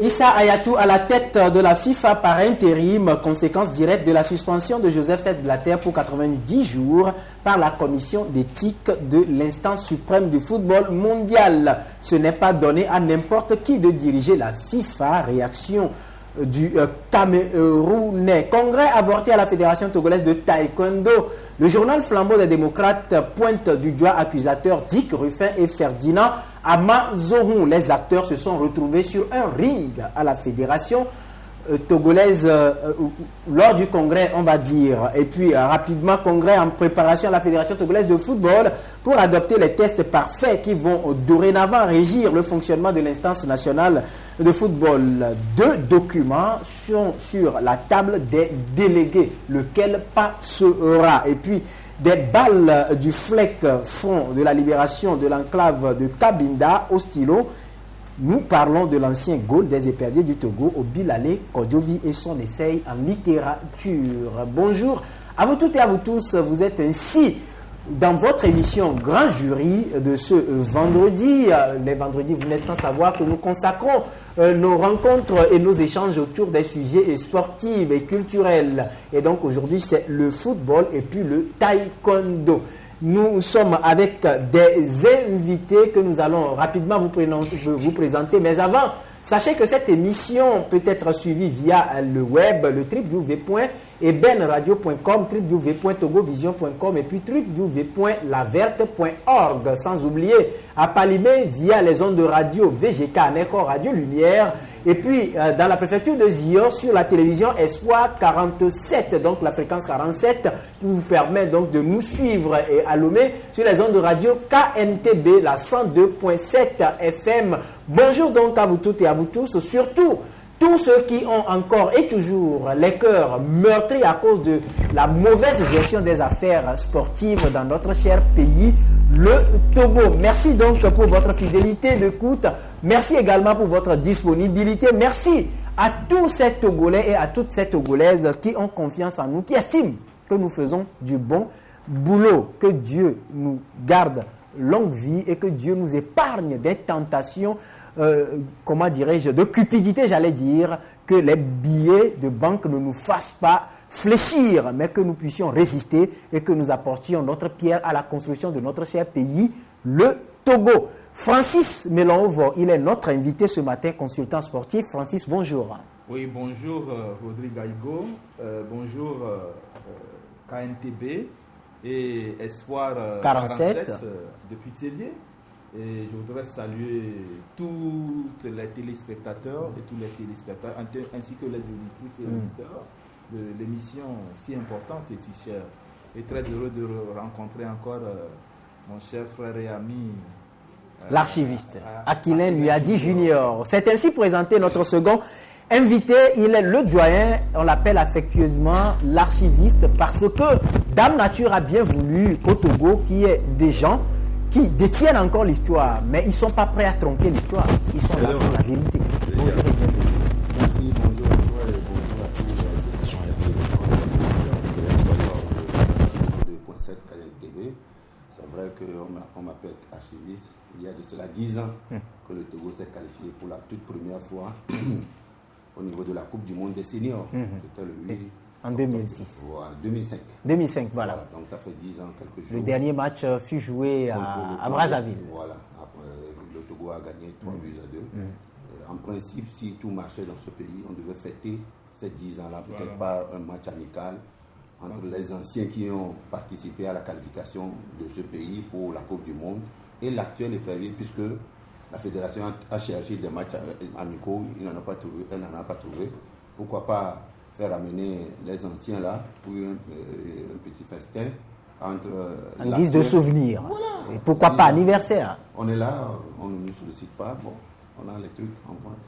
Issa Hayatou à la tête de la FIFA par intérim, conséquence directe de la suspension de Joseph Seth Blatter pour 90 jours par la commission d'éthique de l'instance suprême du football mondial. Ce n'est pas donné à n'importe qui de diriger la FIFA. Réaction du Camerounais. Congrès avorté à la Fédération togolaise de taekwondo. Le journal Flambeau des démocrates pointe du doigt accusateurs Dick Ruffin et Ferdinand Amazohou. Les acteurs se sont retrouvés sur un ring à la Fédération togolaise lors du congrès, on va dire. Et puis rapidement, congrès en préparation à la Fédération togolaise de football pour adopter les tests parfaits qui vont dorénavant régir le fonctionnement de l'instance nationale de football. 2 documents sont sur la table des délégués, lequel passera. Et puis des balles du FLEC, Front de la libération de l'enclave de Cabinda au stylo. Nous parlons de l'ancien goal des éperviers du Togo, Obilale Kodjovi, et son essai en littérature. Bonjour à vous toutes et à vous tous. Vous êtes ainsi dans votre émission Grand Jury de ce vendredi. Les vendredis, vous n'êtes sans savoir que nous consacrons nos rencontres et nos échanges autour des sujets sportifs et culturels. Et donc aujourd'hui, c'est le football et puis le taekwondo. Nous sommes avec des invités que nous allons rapidement vous présenter. Mais avant, sachez que cette émission peut être suivie via le web, le www.ebenradio.com, www.togovision.com et puis www.laverte.org. Sans oublier à Palimé via les ondes de radio VGK, Neko Radio Lumière. Et puis, dans la préfecture de Zion, sur la télévision Espoir 47, donc la fréquence 47, qui vous permet donc de nous suivre et à Lomé sur les ondes de radio KNTB, la 102.7 FM. Bonjour donc à vous toutes et à vous tous, surtout tous ceux qui ont encore et toujours les cœurs meurtris à cause de la mauvaise gestion des affaires sportives dans notre cher pays, le Togo. Merci donc pour votre fidélité d'écoute. Merci également pour votre disponibilité. Merci à tous ces Togolais et à toutes ces Togolaises qui ont confiance en nous, qui estiment que nous faisons du bon boulot. Que Dieu nous garde longue vie et que Dieu nous épargne des tentations, comment dirais-je, de cupidité, j'allais dire, que les billets de banque ne nous fassent pas fléchir, mais que nous puissions résister et que nous apportions notre pierre à la construction de notre cher pays, le Togo. Francis Melonvo, il est notre invité ce matin, consultant sportif. Francis, bonjour. Oui, bonjour Rodrigue Aigo, bonjour KNTB et Espoir 47 depuis Thiévier. Et je voudrais saluer tous les téléspectateurs et tous les téléspectateurs ainsi que les auditrices et auditeurs de l'émission si importante et si chère. Et très heureux de rencontrer encore mon cher frère et ami l'archiviste Aquilin Luadi Junior. C'est ainsi présenté notre second invité. Il est le doyen, on l'appelle affectueusement l'archiviste parce que Dame Nature a bien voulu qu'au Togo, qu'il y ait des gens qui détiennent encore l'histoire, mais ils ne sont pas prêts à tronquer l'histoire. Ils sont là pour la vérité. Bonjour et bienvenue. Merci, bonjour à toi et bonjour à tous les 2.7 KNTV. C'est vrai qu'on m'appelle archiviste. Il y a de cela 10 ans que le Togo s'est qualifié pour la toute première fois au niveau de la Coupe du Monde des seniors. C'était le 8 en 2006. Voilà, 2005. 2005, voilà. Donc ça fait 10 ans, quelques jours. Le dernier match fut joué à Brazzaville. Voilà. Après, le Togo a gagné 3 buts à 2. En principe, si tout marchait dans ce pays, on devait fêter ces 10 ans-là, peut-être pas un match amical entre les anciens qui ont participé à la qualification de ce pays pour la Coupe du Monde et l'actuel épervier, puisque la fédération a cherché des matchs amicaux, elle n'en a pas trouvé. Pourquoi pas faire amener les anciens là pour un petit festin entre en guise de souvenir. Voilà. Et pourquoi pas anniversaire. On est là, on ne nous sollicite pas, bon, on a les trucs en vente.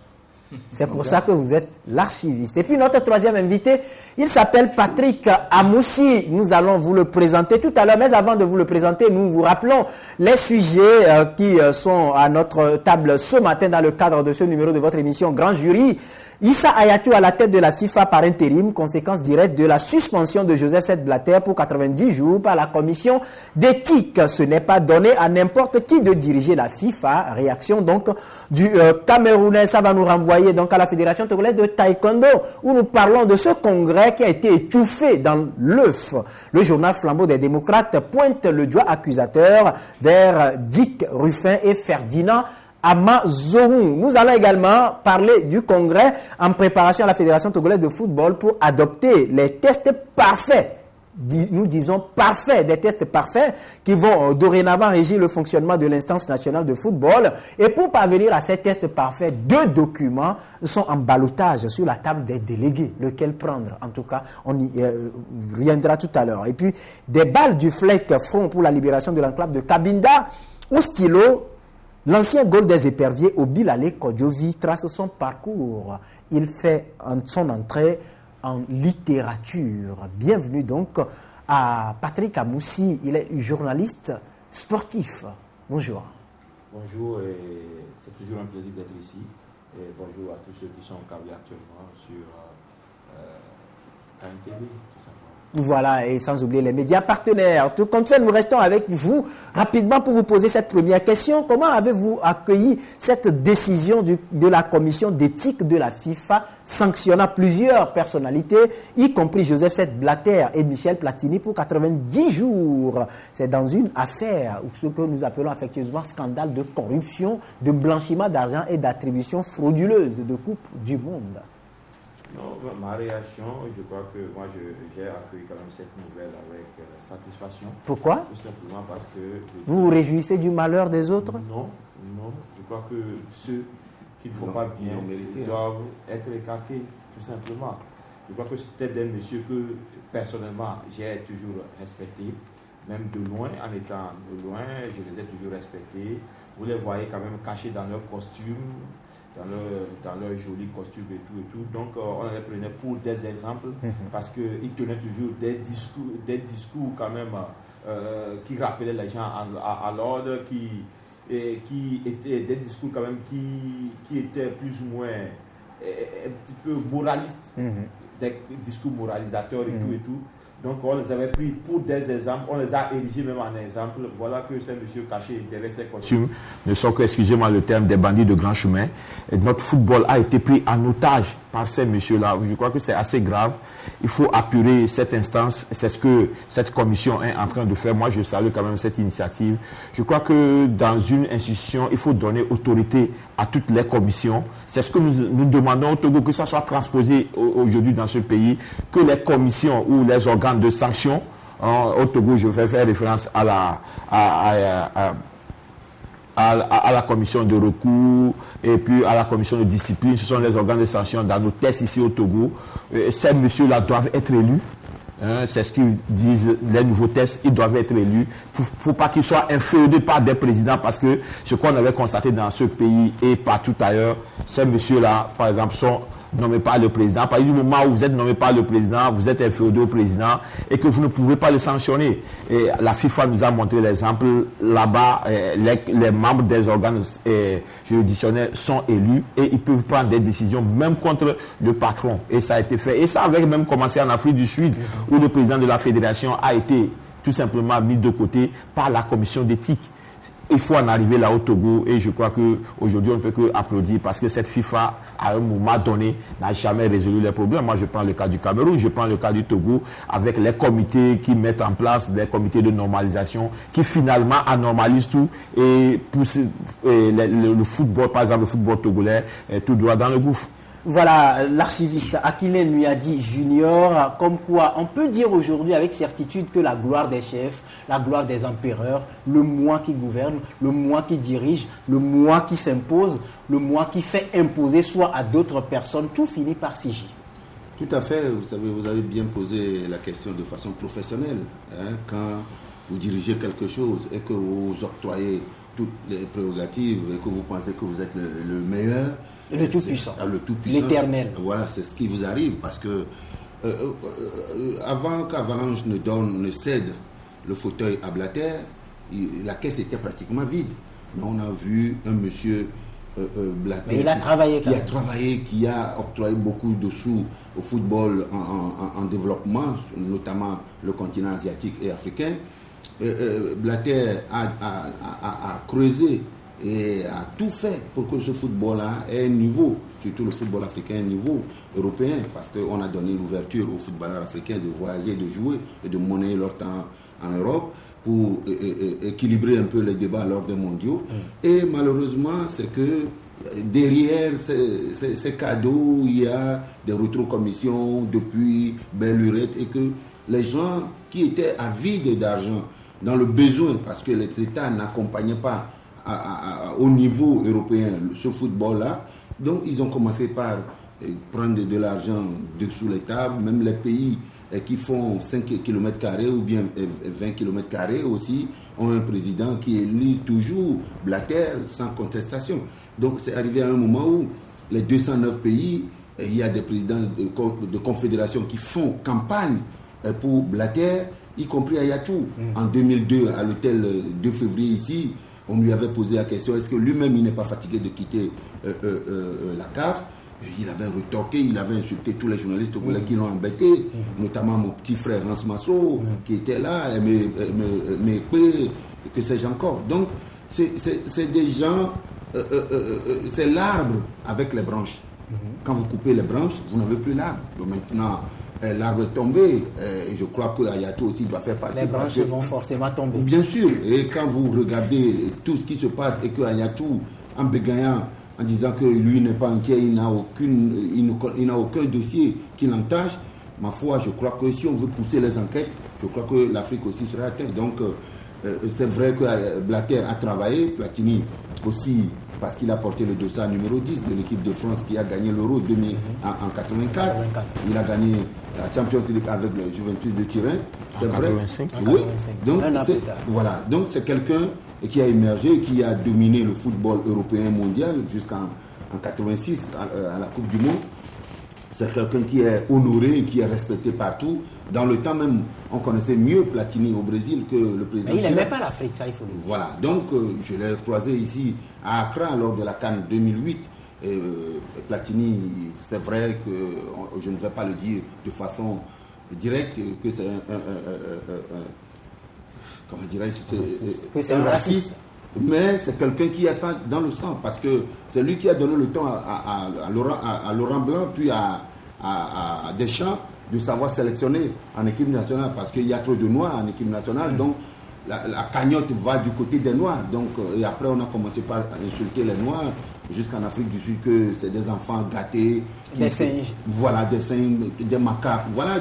C'est pour ça que vous êtes l'archiviste. Et puis notre troisième invité, il s'appelle Patrick Amoussi. Nous allons vous le présenter tout à l'heure. Mais avant de vous le présenter, nous vous rappelons les sujets qui sont à notre table ce matin dans le cadre de ce numéro de votre émission Grand Jury. Issa Hayatou à la tête de la FIFA par intérim, conséquence directe de la suspension de Joseph Seth Blatter pour 90 jours par la commission d'éthique. Ce n'est pas donné à n'importe qui de diriger la FIFA. Réaction donc du Camerounais. Ça va nous renvoyer donc à la Fédération togolaise de taekwondo où nous parlons de ce congrès qui a été étouffé dans l'œuf. Le journal Flambeau des démocrates pointe le doigt accusateur vers Dick Ruffin et Ferdinand Amazorou. Nous allons également parler du congrès en préparation à la Fédération togolaise de football pour adopter les tests parfaits. Nous disons parfaits, des tests parfaits qui vont dorénavant régir le fonctionnement de l'instance nationale de football. Et pour parvenir à ces tests parfaits, 2 documents sont en ballottage sur la table des délégués. Lequel prendre? En tout cas, on y reviendra tout à l'heure. Et puis, des balles du FLEC Front pour la libération de l'enclave de Cabinda au stylo. L'ancien goal des éperviers Obilale Kodjovi trace son parcours. Il fait son entrée en littérature. Bienvenue donc à Patrick Amoussi. Il est journaliste sportif. Bonjour. Bonjour, c'est toujours un plaisir d'être ici. Et bonjour à tous ceux qui sont câblés actuellement sur KNTV, tout simplement. Voilà, et sans oublier les médias partenaires. Tout compte fait, nous restons avec vous rapidement pour vous poser cette première question. Comment avez-vous accueilli cette décision de la commission d'éthique de la FIFA sanctionnant plusieurs personnalités, y compris Joseph Seth Blatter et Michel Platini pour 90 jours? C'est dans une affaire, ou ce que nous appelons affectueusement scandale de corruption, de blanchiment d'argent et d'attribution frauduleuse de Coupe du Monde. Non, ma réaction, je crois que moi j'ai accueilli quand même cette nouvelle avec satisfaction. Pourquoi? Tout simplement parce que... Vous vous réjouissez du malheur des autres? Non, je crois que ceux qui ne font pas bien doivent être écartés, tout simplement. Je crois que c'était des messieurs que personnellement j'ai toujours respectés, même de loin, en étant de loin, je les ai toujours respectés. Vous les voyez quand même cachés dans leur costume, dans leur joli costume et tout. Donc, on les prenait pour des exemples parce qu'ils tenaient toujours des discours quand même qui rappelaient les gens à l'ordre, qui étaient des discours quand même qui étaient plus ou moins un petit peu moralistes, des discours moralisateurs et tout. Donc, on les avait pris pour des exemples, on les a érigés même en exemple. Voilà que ces messieurs cachés derrière ces costumes ne sont que, excusez-moi le terme, des bandits de grand chemin. Et notre football a été pris en otage par ces messieurs-là. Je crois que c'est assez grave. Il faut apurer cette instance. C'est ce que cette commission est en train de faire. Moi, je salue quand même cette initiative. Je crois que dans une institution, il faut donner autorité à toutes les commissions. C'est ce que nous demandons au Togo, que ça soit transposé aujourd'hui dans ce pays, que les commissions ou les organes de sanction, au Togo, je vais faire référence à la commission de recours et puis à la commission de discipline. Ce sont les organes de sanction dans nos tests ici au Togo. Ces messieurs-là doivent être élus. C'est ce qu'ils disent, les nouveaux tests, ils doivent être élus. Il ne faut pas qu'ils soient inféodés par des présidents, parce que ce qu'on avait constaté dans ce pays et partout ailleurs, ces messieurs-là, par exemple, sont nommés par le président. À partir du moment où vous êtes nommé par le président, vous êtes inféodé au président et que vous ne pouvez pas le sanctionner. Et la FIFA nous a montré l'exemple. Là-bas, les membres des organes juridictionnels sont élus et ils peuvent prendre des décisions même contre le patron. Et ça a été fait. Et ça avait même commencé en Afrique du Sud, où le président de la fédération a été tout simplement mis de côté par la commission d'éthique. Il faut en arriver là au Togo, et je crois qu'aujourd'hui on ne peut que applaudir, parce que cette FIFA, à un moment donné, n'a jamais résolu les problèmes. Moi, je prends le cas du Cameroun, je prends le cas du Togo, avec les comités qui mettent en place des comités de normalisation qui finalement anormalisent tout et poussent le football, par exemple le football togolais, tout droit dans le gouffre. Voilà, l'archiviste Akilen Muyadi Junior, comme quoi on peut dire aujourd'hui avec certitude que la gloire des chefs, la gloire des empereurs, le moi qui gouverne, le moi qui dirige, le moi qui s'impose, le moi qui fait imposer soit à d'autres personnes, tout finit par s'y. Tout à fait, vous savez, vous avez bien posé la question de façon professionnelle. Quand vous dirigez quelque chose et que vous octroyez toutes les prérogatives et que vous pensez que vous êtes le meilleur, le tout-puissant, l'éternel. Voilà, c'est ce qui vous arrive, parce que avant qu'Avalanche ne cède le fauteuil à Blatter, la caisse était pratiquement vide. Mais on a vu un monsieur Blatter. Mais il a travaillé quand même. Qui a travaillé, qui a octroyé beaucoup de sous au football en développement, notamment le continent asiatique et africain. Blatter a creusé et a tout fait pour que ce football-là ait un niveau, surtout le football africain, un niveau européen, parce qu'on a donné l'ouverture aux footballeurs africains de voyager, de jouer et de monnayer leur temps en Europe pour équilibrer un peu les débats lors des mondiaux. Et malheureusement, c'est que derrière ces cadeaux, il y a des rétrocommissions depuis belle lurette et que les gens qui étaient avides d'argent, dans le besoin, parce que les États n'accompagnaient pas au niveau européen ce football-là, donc ils ont commencé par prendre de l'argent dessous les tables, même les pays qui font 5 km² ou bien 20 km² aussi ont un président qui élit toujours Blatter sans contestation. Donc c'est arrivé à un moment où les 209 pays, il y a des présidents de confédérations qui font campagne pour Blatter, y compris Ayatou. En 2002, à l'hôtel 2 février ici, on lui avait posé la question, est-ce que lui-même il n'est pas fatigué de quitter la CAF? Il avait retorqué, il avait insulté tous les journalistes qui l'ont embêté, notamment mon petit frère Rance Masso, qui était là, mais que sais-je encore. Donc, c'est des gens, c'est l'arbre avec les branches. Quand vous coupez les branches, vous n'avez plus l'arbre. Donc maintenant, l'arbre est tombé, et je crois que Ayatou aussi doit faire partie. Les branches vont forcément tomber. Bien sûr, et quand vous regardez tout ce qui se passe et que Ayatou, en bégayant, en disant que lui n'est pas inquiet, il n'a aucun dossier qui l'entache, ma foi, je crois que si on veut pousser les enquêtes, je crois que l'Afrique aussi sera atteinte. Donc, c'est vrai que Blatter a travaillé, Platini aussi, parce qu'il a porté le dossard numéro 10 de l'équipe de France qui a gagné l'Euro en 84. Il a gagné la Champions League avec le Juventus de Turin. C'est vrai. 85. Oui. Donc, voilà. Donc, c'est quelqu'un qui a émergé, qui a dominé le football européen mondial jusqu'en 86 à la Coupe du Monde. C'est quelqu'un qui est honoré, qui est respecté partout. Dans le temps même, on connaissait mieux Platini au Brésil que le président. Mais il n'aimait pas l'Afrique, ça il faut le dire. Voilà, donc je l'ai croisé ici à Accra lors de la CAN 2008. Platini, c'est vrai que je ne vais pas le dire de façon directe, que c'est comment dirais-je, c'est un raciste. Mais c'est quelqu'un qui a ça dans le sang, parce que c'est lui qui a donné le temps à Laurent Blanc, puis à Deschamps, de savoir sélectionner en équipe nationale, parce qu'il y a trop de Noirs en équipe nationale, donc la cagnotte va du côté des Noirs. Donc, et après, on a commencé par insulter les Noirs, jusqu'en Afrique du Sud, que c'est des enfants gâtés. Des singes. Voilà, des singes, des macaques. Voilà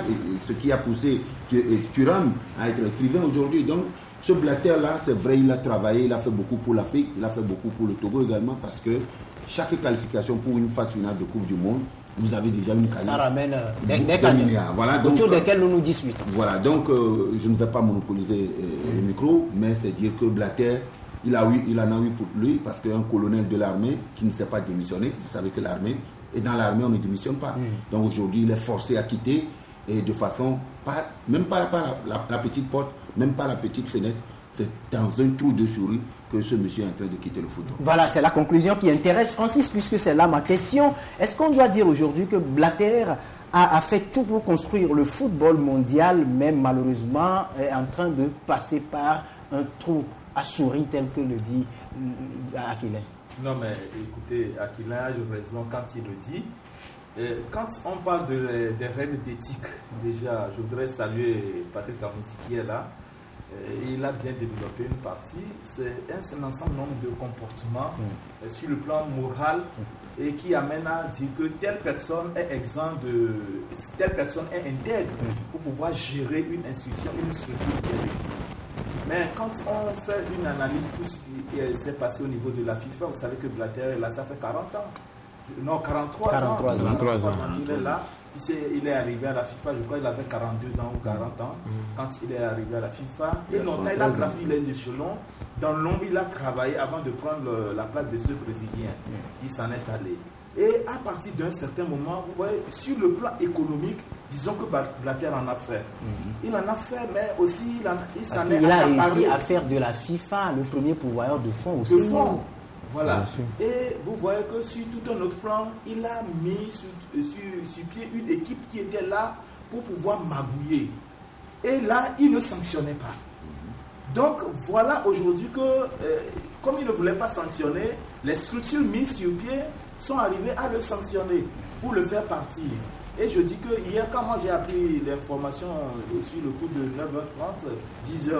ce qui a poussé Thuram à être écrivain aujourd'hui. Donc, ce Blatter-là, c'est vrai, il a travaillé, il a fait beaucoup pour l'Afrique, il a fait beaucoup pour le Togo également, parce que chaque qualification pour une phase finale de Coupe du Monde, vous avez déjà une cagnotte. Ça ramène des milliards. Voilà, donc, autour desquels nous nous disputons. Voilà, donc je ne vais pas monopoliser le micro, mais c'est dire que Blatter, il en a eu pour lui, parce qu'un colonel de l'armée qui ne s'est pas démissionné, vous savez que l'armée, et dans l'armée on ne démissionne pas. Donc aujourd'hui il est forcé à quitter, et de façon, même pas la petite porte, même pas la petite fenêtre, c'est dans un trou de souris que ce monsieur est en train de quitter le football. Voilà, c'est la conclusion qui intéresse Francis, puisque c'est là ma question. Est-ce qu'on doit dire aujourd'hui que Blatter a fait tout pour construire le football mondial, mais malheureusement est en train de passer par un trou à souris tel que le dit Aquilin? Non, mais écoutez, Aquilin a raison quand il le dit. Quand on parle des règles d'éthique, déjà, je voudrais saluer Patrick Kamoussi qui est là. Il a bien développé une partie. C'est un ensemble de comportements sur le plan moral et qui amène à dire que telle personne est exempt de... Telle personne est intègre pour pouvoir gérer une institution, une structure bien définie. Mais quand on fait une analyse de tout ce qui s'est passé au niveau de la FIFA, vous savez que Blatter est là, ça fait 40 ans. Non, 43 ans qu'il est là. Il est arrivé à la FIFA, je crois qu'il avait 42 ans ou 40 ans quand il est arrivé à la FIFA. Et longtemps, il a gravi les échelons. Dans l'ombre, il a travaillé avant de prendre la place de ce Brésilien qui s'en est allé. Et à partir d'un certain moment, vous voyez, sur le plan économique, disons que Blatter en a fait. Il en a fait, mais aussi il s'en est accaparé. Il a réussi à faire de la FIFA le premier pourvoyeur de fonds aussi. Voilà. Et vous voyez que sur tout un autre plan, il a mis sur pied une équipe qui était là pour pouvoir magouiller. Et là, il ne sanctionnait pas. Donc, voilà aujourd'hui que, comme il ne voulait pas sanctionner, les structures mises sur pied sont arrivées à le sanctionner pour le faire partir. Et je dis que hier, quand moi j'ai appris l'information sur le coup de 9h30, 10h,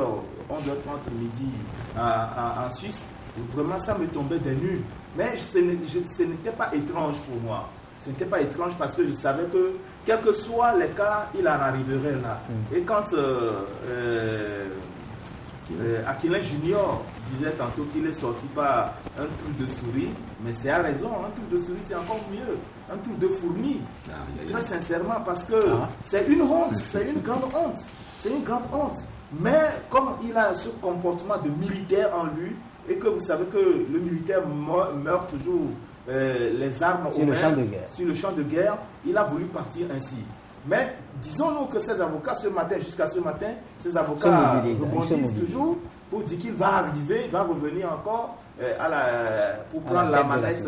11h30 midi en Suisse, vraiment ça me tombait des nues. Mais ce n'était pas étrange pour moi. Ce n'était pas étrange parce que je savais que, quels que soient les cas, il en arriverait là. Et quand Aquilin Junior disait tantôt qu'il est sorti par un truc de souris, mais c'est à raison, un truc de souris c'est encore mieux, un truc de fourmi, très sincèrement, parce que c'est une honte, c'est une grande honte, c'est une grande honte. Mais comme il a ce comportement de militaire en lui, et que vous savez que le militaire meurt toujours les armes sur le champ de guerre, il a voulu partir ainsi. Mais disons-nous que ces avocats, jusqu'à ce matin, ces avocats rebondissent toujours pour dire qu'il va arriver, il va revenir encore pour prendre la manette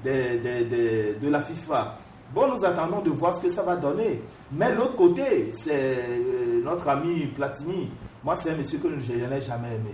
de la FIFA. Bon, nous attendons de voir ce que ça va donner. Mais l'autre côté, c'est notre ami Platini. Moi, c'est un monsieur que je n'ai jamais aimé.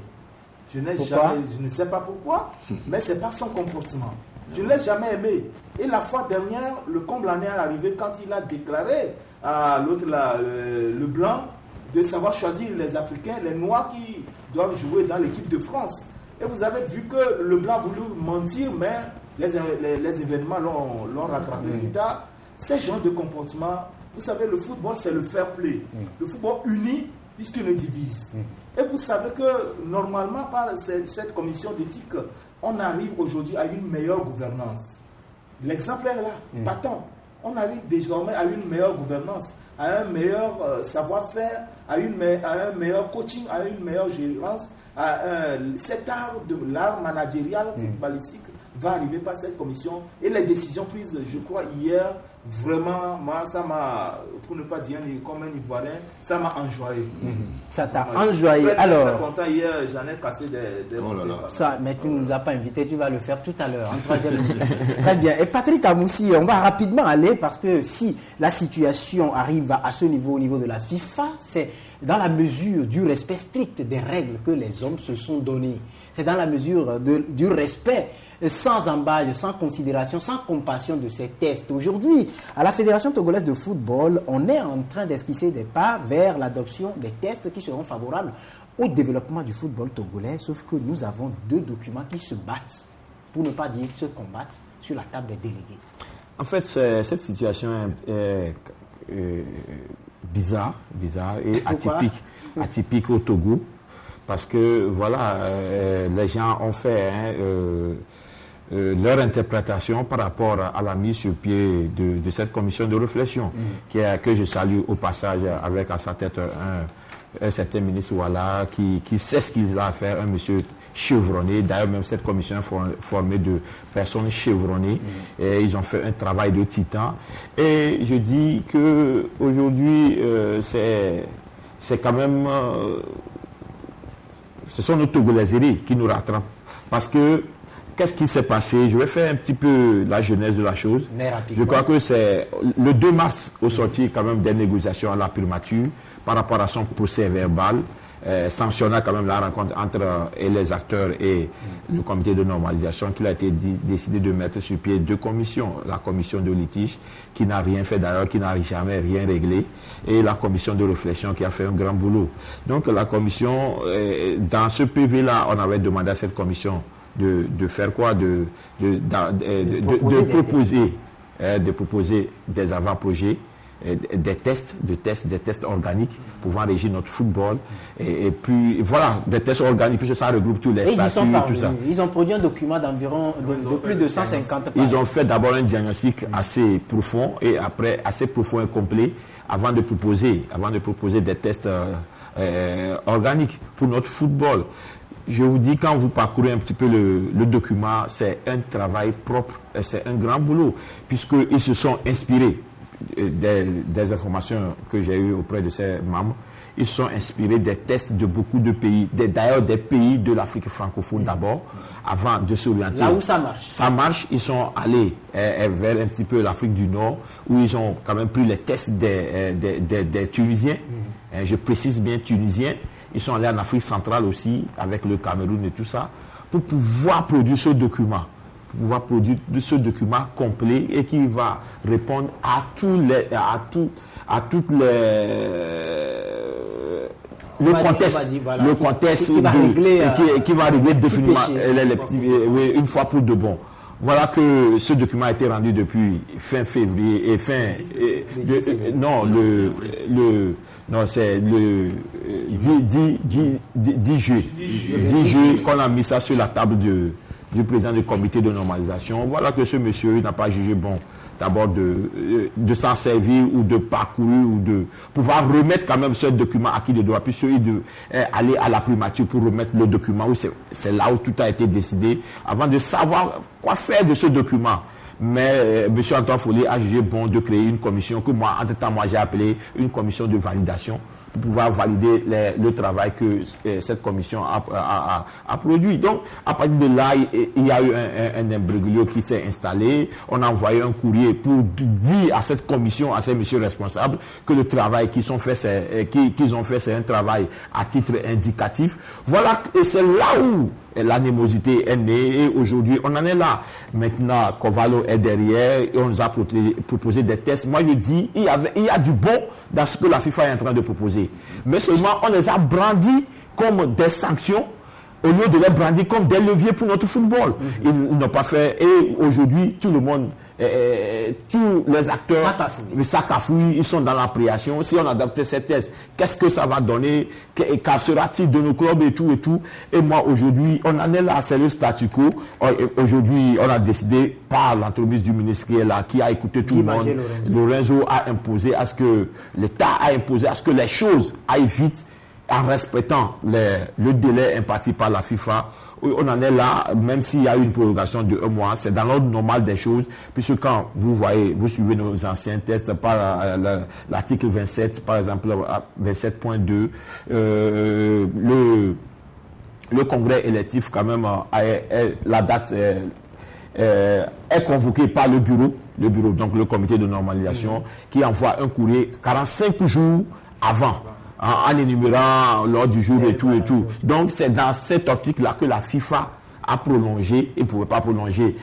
Je ne sais pas pourquoi, mais ce n'est pas son comportement. Je ne l'ai jamais aimé. Et la fois dernière, le comble en est arrivé quand il a déclaré à l'autre, le blanc, de savoir choisir les Africains, les Noirs qui doivent jouer dans l'équipe de France. Et vous avez vu que le blanc a voulu mentir, mais les événements l'ont rattrapé plus tard. Ces genres de comportement, vous savez, le football, c'est le fair play. Le football unit puisqu'il ne divise. Et vous savez que normalement, par cette commission d'éthique, on arrive aujourd'hui à une meilleure gouvernance. L'exemple est là, patent. On arrive désormais à une meilleure gouvernance, à un meilleur savoir-faire, à un meilleur coaching, à une meilleure gérance. Cet art de l'art managérial footballistique va arriver par cette commission. Et les décisions prises, je crois, hier, vraiment, moi, ça m'a, pour ne pas dire comme un Ivoirien, ça m'a enjoyé. Ça t'a enjoyé. Alors, je suis content hier, j'en ai cassé des ça, mais tu ne nous as pas invité, tu vas le faire tout à l'heure, en troisième minute. Très bien. Et Patrick Amoussi, on va rapidement aller parce que si la situation arrive à ce niveau, au niveau de la FIFA, c'est dans la mesure du respect strict des règles que les hommes se sont données. C'est dans la mesure du respect, sans embâche, sans considération, sans compassion de ces tests. Aujourd'hui, à la Fédération togolaise de football, on est en train d'esquisser des pas vers l'adoption des tests qui seront favorables au développement du football togolais, sauf que nous avons deux documents qui se battent, pour ne pas dire se combattent, sur la table des délégués. En fait, cette situation est bizarre et atypique au Togo. Parce que, voilà, les gens ont fait leur interprétation par rapport à la mise sur pied de cette commission de réflexion, que je salue au passage avec à sa tête un certain ministre Ouala qui sait ce qu'il a à faire, un monsieur chevronné. D'ailleurs, même cette commission est formée de personnes chevronnées. Et ils ont fait un travail de titan. Et je dis qu'aujourd'hui, c'est quand même... ce sont nos Togolaiseries qui nous rattrapent. Parce que, qu'est-ce qui s'est passé? Je vais faire un petit peu la genèse de la chose. Je crois que c'est le 2 mars, au sortir quand même des négociations à la primature, par rapport à son procès verbal, sanctionnant quand même la rencontre entre les acteurs et le comité de normalisation, qu'il a été décidé de mettre sur pied deux commissions. La commission de litige, qui n'a rien fait d'ailleurs, qui n'a jamais rien réglé, et la commission de réflexion, qui a fait un grand boulot. Donc la commission, dans ce PV-là, on avait demandé à cette commission de faire quoi? De proposer des avant-projets, des tests organiques pouvant régir notre football et puis voilà, des tests organiques, puisque ça regroupe tous les statuts, tout ça. Ils ont produit un document d'environ de plus de 150 pages. Ils ont fait d'abord un diagnostic assez profond et après assez profond et complet avant de proposer des tests organiques pour notre football. Je vous dis, quand vous parcourez un petit peu le document, c'est un travail propre, c'est un grand boulot, puisqu'ils se sont inspirés des informations que j'ai eues auprès de ces membres. ils sont inspirés des tests de beaucoup de pays, d'ailleurs des pays de l'Afrique francophone d'abord, avant de s'orienter. Là où ça marche. Ça marche, ils sont allés vers un petit peu l'Afrique du Nord, où ils ont quand même pris les tests des Tunisiens. Je précise bien Tunisiens. Ils sont allés en Afrique centrale aussi, avec le Cameroun et tout ça, pour pouvoir produire ce document. Pour pouvoir produire ce document complet et qui va répondre à toutes les le contexte qui va régler définitivement les petits, une fois pour de bon. Voilà que ce document a été rendu depuis fin février et c'est le 10 juillet qu'on a mis ça sur la table du président du comité de normalisation. Voilà que ce monsieur n'a pas jugé bon d'abord de s'en servir ou de parcourir ou de pouvoir remettre quand même ce document à qui de droit, puisqu'il doit aller à la primature pour remettre le document, où c'est là où tout a été décidé, avant de savoir quoi faire de ce document. Mais M. Antoine Follier a jugé bon de créer une commission que moi, entre-temps, j'ai appelé une commission de validation pour pouvoir valider le travail que cette commission a produit. Donc, à partir de là, il y a eu un imbroglio qui s'est installé. On a envoyé un courrier pour dire à cette commission, à ces messieurs responsables, que le travail qu'ils ont fait, c'est un travail à titre indicatif. Voilà, et c'est là où l'animosité est née, et aujourd'hui on en est là. Maintenant, Kovalo est derrière et on nous a proposé des tests. Moi je dis, il y a du bon dans ce que la FIFA est en train de proposer. Mais seulement on les a brandis comme des sanctions au lieu de les brandir comme des leviers pour notre football. Ils n'ont pas fait, et aujourd'hui tout le monde, tous les acteurs, ça cafouille, ils sont dans l'appréhension. Si on adapte ces tests, qu'est-ce que ça va donner, qu'en sera-t-il de nos clubs et tout. Et moi aujourd'hui, on en est là, c'est le statu quo. Aujourd'hui, on a décidé par l'entremise du ministre qui est là, qui a écouté tout le monde. Lorenzo a imposé à ce que l'État a imposé à ce que les choses aillent vite, en respectant le délai imparti par la FIFA. On en est là, même s'il y a eu une prolongation de 1 mois, c'est dans l'ordre normal des choses, puisque quand vous suivez nos anciens tests par l'article 27, par exemple 27.2, le congrès électif quand même, la date est convoquée par le bureau, donc le comité de normalisation, qui envoie un courrier 45 jours avant, en énumérant l'ordre du jour et tout. Donc c'est dans cette optique-là que la FIFA a prolongé, ne pouvait pas prolonger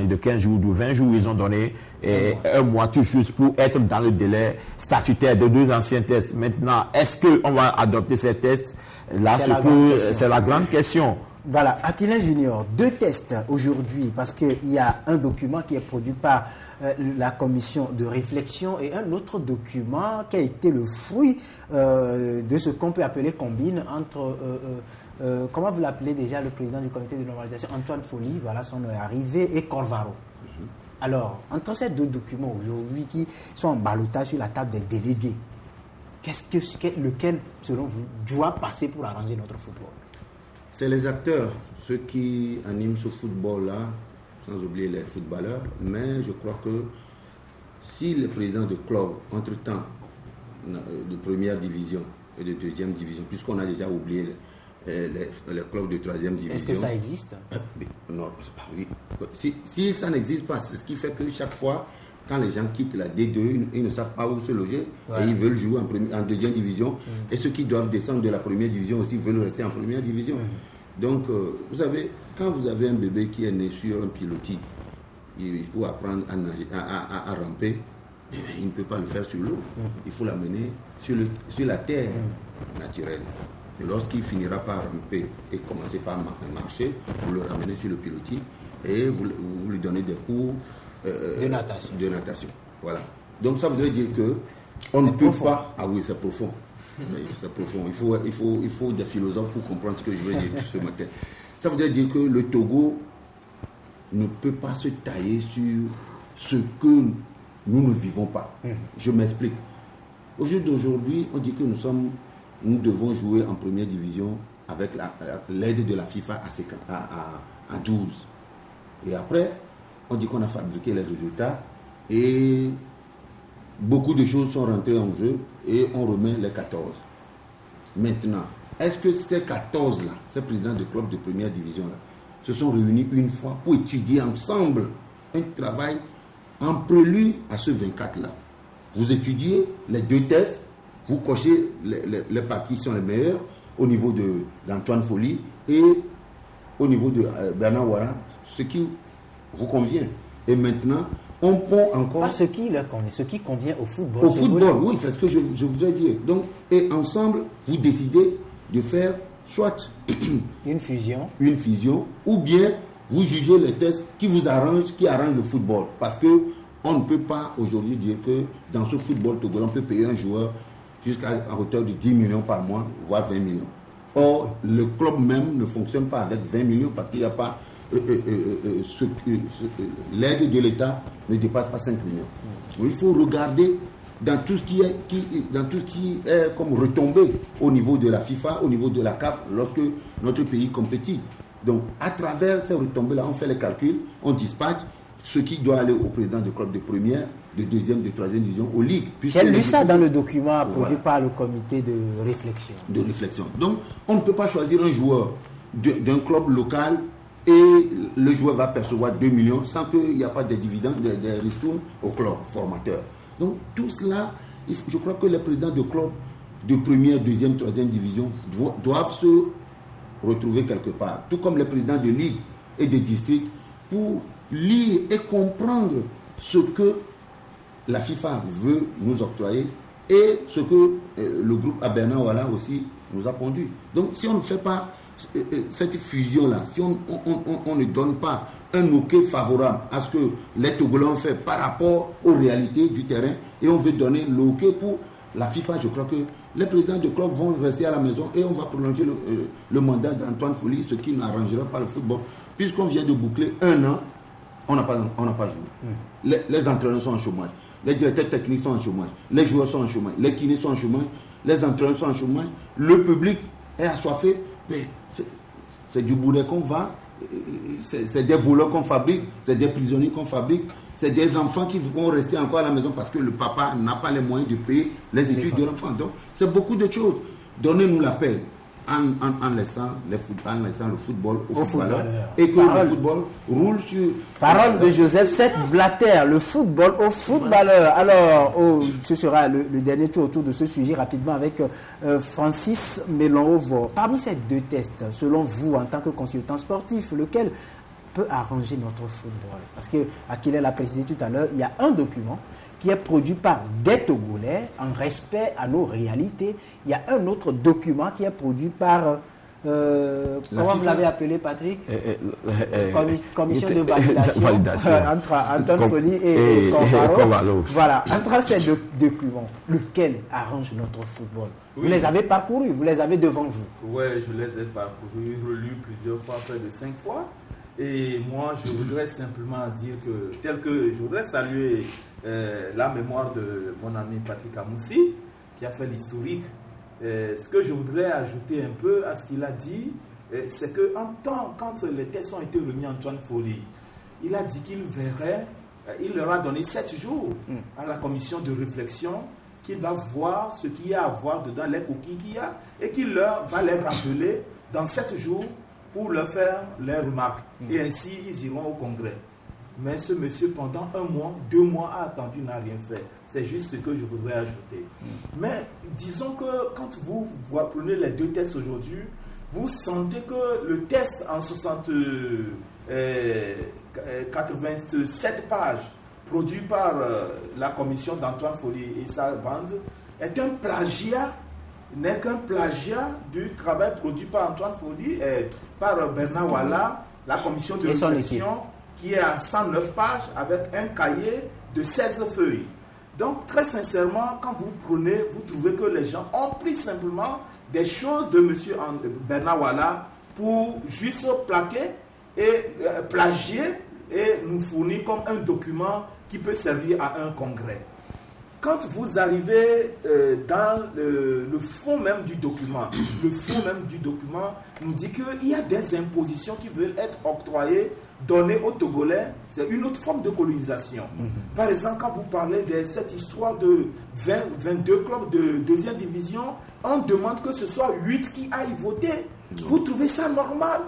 de 15 jours ou de 20 jours, ils ont donné 1 mois tout juste pour être dans le délai statutaire de 2 anciens tests. Maintenant, est-ce qu'on va adopter ces tests? Là, c'est la grande question. Voilà, Atilin Junior, 2 tests aujourd'hui, parce qu'il y a un document qui est produit par la commission de réflexion et un autre document qui a été le fruit de ce qu'on peut appeler combine entre, comment vous l'appelez déjà, le président du comité de normalisation, Antoine Follier, voilà son arrivée, et Corvaro. Alors, entre ces 2 documents aujourd'hui qui sont en ballottage sur la table des délégués, lequel, selon vous, doit passer pour arranger notre football? C'est les acteurs, ceux qui animent ce football-là, sans oublier les footballeurs. Mais je crois que si les présidents de clubs, entre-temps, de première division et de deuxième division, puisqu'on a déjà oublié les clubs de troisième division. Est-ce que ça existe? Non, oui. Si ça n'existe pas, c'est ce qui fait que chaque fois, quand les gens quittent la D2, ils ne savent pas où se loger, et ils veulent jouer en deuxième division. Et ceux qui doivent descendre de la première division aussi veulent rester en première division. Donc, vous savez, quand vous avez un bébé qui est né sur un pilotis, il faut apprendre à nager, à ramper, il ne peut pas le faire sur l'eau. Il faut l'amener sur la terre naturelle. Et lorsqu'il finira par ramper et commencer par marcher, vous le ramenez sur le pilotis et vous lui donnez des cours de natation. Voilà. Donc ça voudrait dire que on ne peut pas. Ah oui, c'est profond. C'est profond. Il faut des philosophes pour comprendre ce que je veux dire ce matin. Ça voudrait dire que le Togo ne peut pas se tailler sur ce que nous ne vivons pas. Je m'explique. Au jour d'aujourd'hui, on dit que nous devons jouer en première division avec l'aide de la FIFA à 12. Et après, on dit qu'on a fabriqué les résultats et beaucoup de choses sont rentrées en jeu et on remet les 14. Maintenant, est-ce que ces 14-là, ces présidents de clubs de première division-là, se sont réunis une fois pour étudier ensemble un travail en prélude à ce 24-là? Vous étudiez les 2 tests, vous cochez les parties qui sont les meilleures au niveau d'Antoine Folly et au niveau de Bernard Ouattara, ce qui vous convient. Et maintenant, on prend encore... Pas ce qui convient au football. Au football, oui, c'est ce que je voudrais dire. Donc, et ensemble, vous décidez de faire soit une fusion, ou bien vous jugez les tests qui vous arrangent, qui arrangent le football. Parce que on ne peut pas aujourd'hui dire que dans ce football togolais, on peut payer un joueur jusqu'à hauteur de 10 millions par mois, voire 20 millions. Or, le club même ne fonctionne pas avec 20 millions parce qu'il n'y a pas... l'aide de l'État ne dépasse pas 5 millions. Donc, il faut regarder dans tout ce qui est comme retombé au niveau de la FIFA, au niveau de la CAF, lorsque notre pays compétit. Donc, à travers ces retombées-là, on fait les calculs, on dispatche ce qui doit aller au président de club de première, de deuxième, de troisième division, aux ligues. J'ai lu ça dans le document produit par le comité de réflexion. Donc, on ne peut pas choisir un joueur d'un club local et le joueur va percevoir 2 millions sans qu'il n'y ait pas de dividendes, des ristournes au club formateur. Donc, tout cela, je crois que les présidents de clubs de première, deuxième, troisième division doivent se retrouver quelque part, tout comme les présidents de ligue et de district, pour lire et comprendre ce que la FIFA veut nous octroyer et ce que le groupe Aberna Ouattara aussi nous a pondu. Donc, si on ne fait pas cette fusion-là, si on ne donne pas un OK favorable à ce que les Togolais ont fait par rapport aux réalités du terrain et on veut donner le OK pour la FIFA, je crois que les présidents de club vont rester à la maison et on va prolonger le mandat d'Antoine Folly, ce qui n'arrangera pas le football. Puisqu'on vient de boucler 1 an, on n'a pas joué. Les entraîneurs sont en chômage, les directeurs techniques sont en chômage, les joueurs sont en chômage, les kinés sont en chômage, les entraîneurs sont en chômage, le public est assoiffé. Mais c'est du boulet qu'on va, c'est des voleurs qu'on fabrique, c'est des prisonniers qu'on fabrique, c'est des enfants qui vont rester encore à la maison parce que le papa n'a pas les moyens de payer les études de l'enfant. Donc, c'est beaucoup de choses. Donnez-nous la paix en laissant le football au footballeur et que le football roule sur... Parole de Joseph Seth Blatter, le football au footballeur. Alors, ce sera le dernier tour autour de ce sujet rapidement avec Francis Melonrovo. Parmi ces 2 tests, selon vous, en tant que consultant sportif, lequel peut arranger notre football? Parce que Akilel l'a précisé tout à l'heure, il y a un document qui est produit par des Togolais en respect à nos réalités. Il y a un autre document qui est produit par, comment vous l'avez appelé, Patrick? Commission de validation entre Antoine Folly et Corvaro. Voilà, entre ces 2 documents, lequel arrange notre football? Oui. Vous les avez parcourus, vous les avez devant vous? Oui, je les ai parcourus, relus plusieurs fois, près de 5 fois. Et moi, je voudrais simplement dire que, je voudrais saluer la mémoire de mon ami Patrick Amoussi, qui a fait l'historique. Ce que je voudrais ajouter un peu à ce qu'il a dit, c'est que quand les tests ont été remis à Antoine Folly, il a dit qu'il verrait, il leur a donné 7 jours à la commission de réflexion, qu'il va voir ce qu'il y a à voir dedans, les coquilles qu'il y a, et qu'il va les rappeler dans 7 jours pour leur faire les remarques. Et ainsi, ils iront au congrès. Mais ce monsieur, pendant 1 mois, 2 mois, a attendu, n'a rien fait. C'est juste ce que je voudrais ajouter. Mais disons que quand vous prenez les 2 tests aujourd'hui, vous sentez que le test en 87 pages, produit par la commission d'Antoine Folly et sa bande, est un plagiat, n'est qu'un plagiat du travail produit par Antoine Folly et par Bernard Ouattara, la commission de réflexion, qui est en 109 pages avec un cahier de 16 feuilles. Donc, très sincèrement, quand vous prenez, vous trouvez que les gens ont pris simplement des choses de M. Bernard Ouattara pour juste plaquer et plagier et nous fournir comme un document qui peut servir à un congrès. quand vous arrivez dans le fond même du document, nous dit qu'il y a des impositions qui veulent être octroyées, données aux Togolais. C'est une autre forme de colonisation. Par exemple, quand vous parlez de cette histoire de 22 clubs de deuxième division, on demande que ce soit 8 qui aillent voter. Vous trouvez ça normal?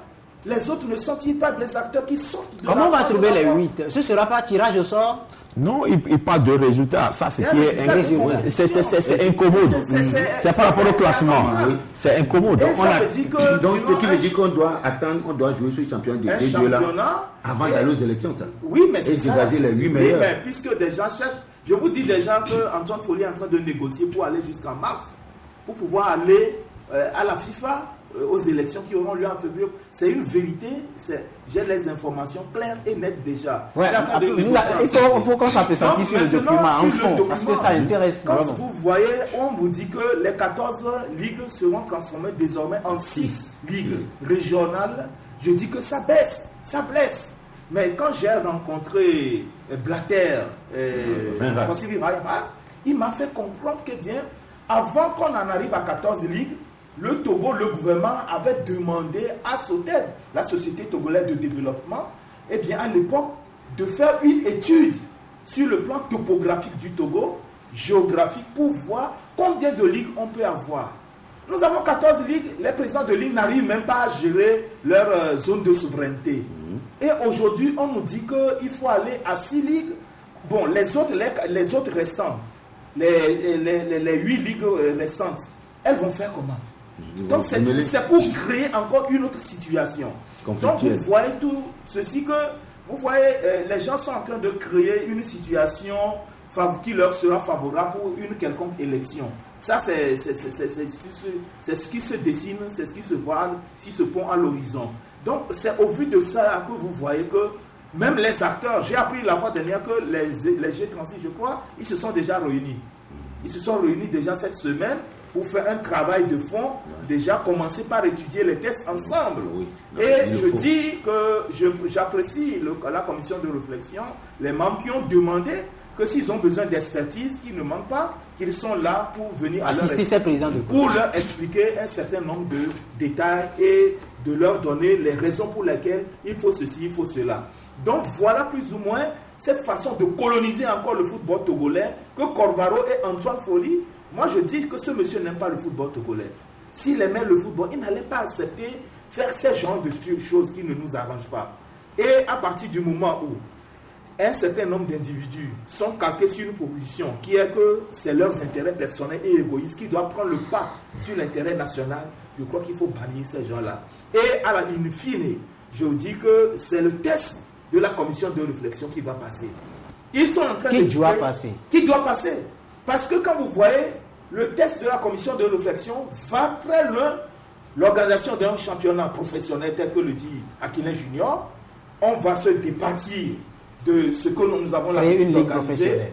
Les autres ne sont-ils pas des acteurs qui sortent de Comment on va trouver les 8? Ce ne sera pas tirage au sort? Non, il parle de résultats. Ça, c'est c'est incommode. C'est par rapport au classement. C'est incommode. Donc, ce qui veut dire qu'on doit attendre, on doit jouer sur le championnat de D2 avant d'aller aux élections. Ça. Oui, mais c'est ça. Et dégager les 8 meilleurs. Mais puisque des gens cherchent, je vous dis déjà qu'Antoine Folly est en train de négocier pour aller jusqu'en mars, pour pouvoir aller à la FIFA, aux élections qui auront lieu en février. C'est une vérité, j'ai les informations claires et nettes déjà. Ouais, il faut qu'on s'appesantit sur le document en fond, parce que ça intéresse. Quand vous voyez, on vous dit que les 14 ligues seront transformées désormais en 6 ligues régionales. Je dis que ça baisse, ça blesse. Mais quand j'ai rencontré Blatter, il m'a fait comprendre que bien, avant qu'on en arrive à 14 ligues, le Togo, le gouvernement avait demandé à SOTED, la Société Togolaise de Développement, eh bien à l'époque, de faire une étude sur le plan topographique du Togo, géographique, pour voir combien de ligues on peut avoir. Nous avons 14 ligues, les présidents de ligues n'arrivent même pas à gérer leur zone de souveraineté. Et aujourd'hui, on nous dit qu'il faut aller à 6 ligues. Bon, les autres restants, les 8 ligues restantes, elles vont faire comment? Donc c'est pour créer encore une autre situation. Donc vous voyez tout ceci que vous voyez, les gens sont en train de créer une situation qui leur sera favorable pour une quelconque élection. Ça c'est ce qui se dessine, c'est ce qui se voit, si se pond à l'horizon. Donc c'est au vu de ça que vous voyez que même les acteurs, j'ai appris la fois dernière que les G36, je crois, ils se sont déjà réunis. Ils se sont réunis déjà cette semaine pour faire un travail de fond, déjà commencer par étudier les tests ensemble. Et je dis que j'apprécie la commission de réflexion, les membres qui ont demandé que s'ils ont besoin d'expertise, qu'ils ne manquent pas, qu'ils sont là pour venir assister ces présidents de pour leur expliquer un certain nombre de détails et de leur donner les raisons pour lesquelles il faut ceci, il faut cela. Donc voilà plus ou moins cette façon de coloniser encore le football togolais que Corvaro et Antoine Folly. Moi, je dis que ce monsieur n'aime pas le football togolais. S'il aimait le football, il n'allait pas accepter faire ce genre de choses qui ne nous arrangent pas. Et à partir du moment où un certain nombre d'individus sont calqués sur une position qui est que c'est leurs intérêts personnels et égoïstes qui doivent prendre le pas sur l'intérêt national, je crois qu'il faut bannir ces gens-là. Et à la in fine, je vous dis que c'est le test de la commission de réflexion qui va passer. Ils sont en train qui doit passer. Qui doit passer. Parce que quand vous voyez, le test de la commission de réflexion va très loin. L'organisation d'un championnat professionnel tel que le dit Aquilin Junior, on va se départir de ce que nous avons l'habitude d'organiser.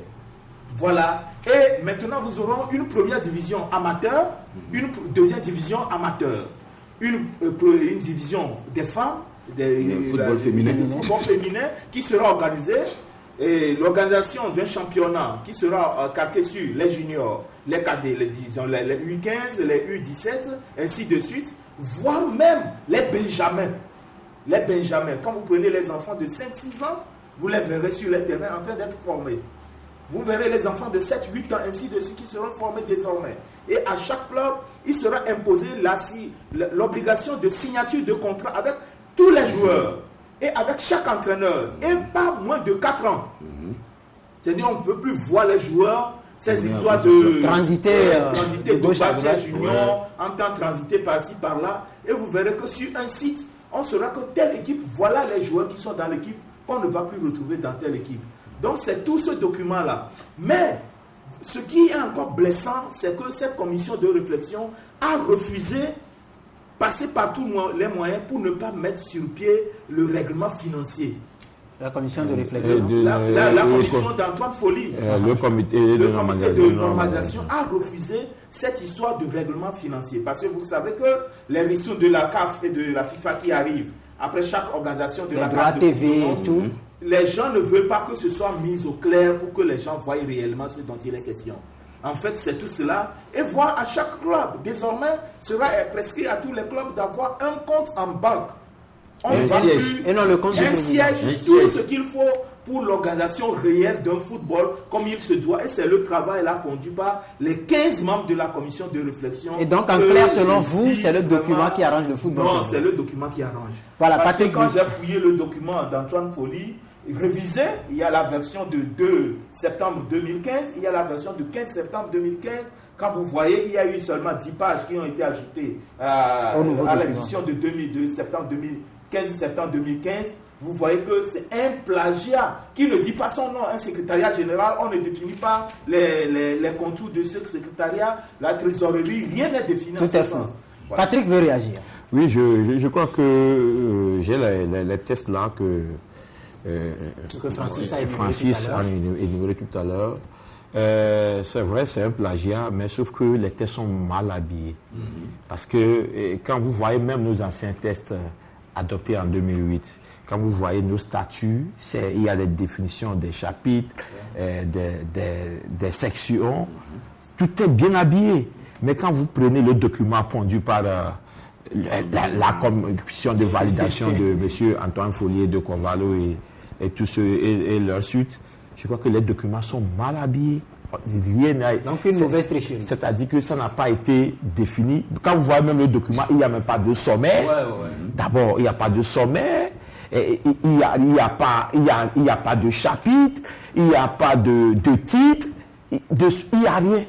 Voilà. Et maintenant, nous aurons une première division amateur, une deuxième division amateur, une division des femmes, football féminin qui sera organisée. Et l'organisation d'un championnat qui sera calqué sur les juniors, les cadets, les U15, les U17, ainsi de suite, voire même les benjamins. Les benjamins, quand vous prenez les enfants de 5-6 ans, vous les verrez sur les terrains en train d'être formés. Vous verrez les enfants de 7-8 ans, ainsi de suite, qui seront formés désormais. Et à chaque club, il sera imposé l'obligation de signature de contrat avec tous les joueurs. Et avec chaque entraîneur, et pas moins de 4 ans. C'est-à-dire on ne peut plus voir les joueurs, ces histoires de transiter de gauche à droite, junior, en temps transiter par-ci, par-là. Et vous verrez que sur un site, on saura que telle équipe, voilà les joueurs qui sont dans l'équipe, qu'on ne va plus retrouver dans telle équipe. Donc c'est tout ce document-là. Mais ce qui est encore blessant, c'est que cette commission de réflexion a refusé passer par tous les moyens pour ne pas mettre sur pied le règlement financier. La commission de réflexion. La commission d'Antoine Folly. Le comité de normalisation a refusé cette histoire de règlement financier. Parce que vous savez que les ressources de la CAF et de la FIFA qui arrivent après chaque organisation de la CAF, TV et tout. Les gens ne veulent pas que ce soit mis au clair pour que les gens voient réellement ce dont il est question. En fait, c'est tout cela. Et voir à chaque club, désormais, sera prescrit à tous les clubs d'avoir un compte en banque. Un siège, tout ce qu'il faut pour l'organisation réelle d'un football comme il se doit. Et c'est le travail là conduit par les 15 membres de la commission de réflexion. Et donc, en clair, selon vous, c'est le document qui arrange le football? Non, c'est le document qui arrange. Voilà, parce que quand j'ai fouillé le document d'Antoine Folly, révisé, il y a la version de 2 septembre 2015, il y a la version de 15 septembre 2015. Quand vous voyez, il y a eu seulement 10 pages qui ont été ajoutées à l'édition de 15 septembre 2015. Vous voyez que c'est un plagiat qui ne dit pas son nom, un secrétariat général. On ne définit pas les contours de ce secrétariat, la trésorerie, rien n'est défini en ce sens. Voilà. Patrick veut réagir. Oui, je crois que j'ai les tests là que Francis a énuméré tout à l'heure. C'est vrai, c'est un plagiat, mais sauf que les tests sont mal habillés. Parce que quand vous voyez même nos anciens tests adoptés en 2008, quand vous voyez nos statuts, il y a des définitions des chapitres, des sections, tout est bien habillé. Mais quand vous prenez le document pondu par la commission de validation de M. Antoine Folly, de Convalo et tous ceux et leur suite, je crois que les documents sont mal habillés. Donc une mauvaise tricherie. C'est-à-dire que ça n'a pas été défini. Quand vous voyez même le document, il n'y a même pas de sommaire. D'abord, il n'y a pas de sommaire. Il n'y a pas de chapitre. Il n'y a pas de titre. Il n'y a rien.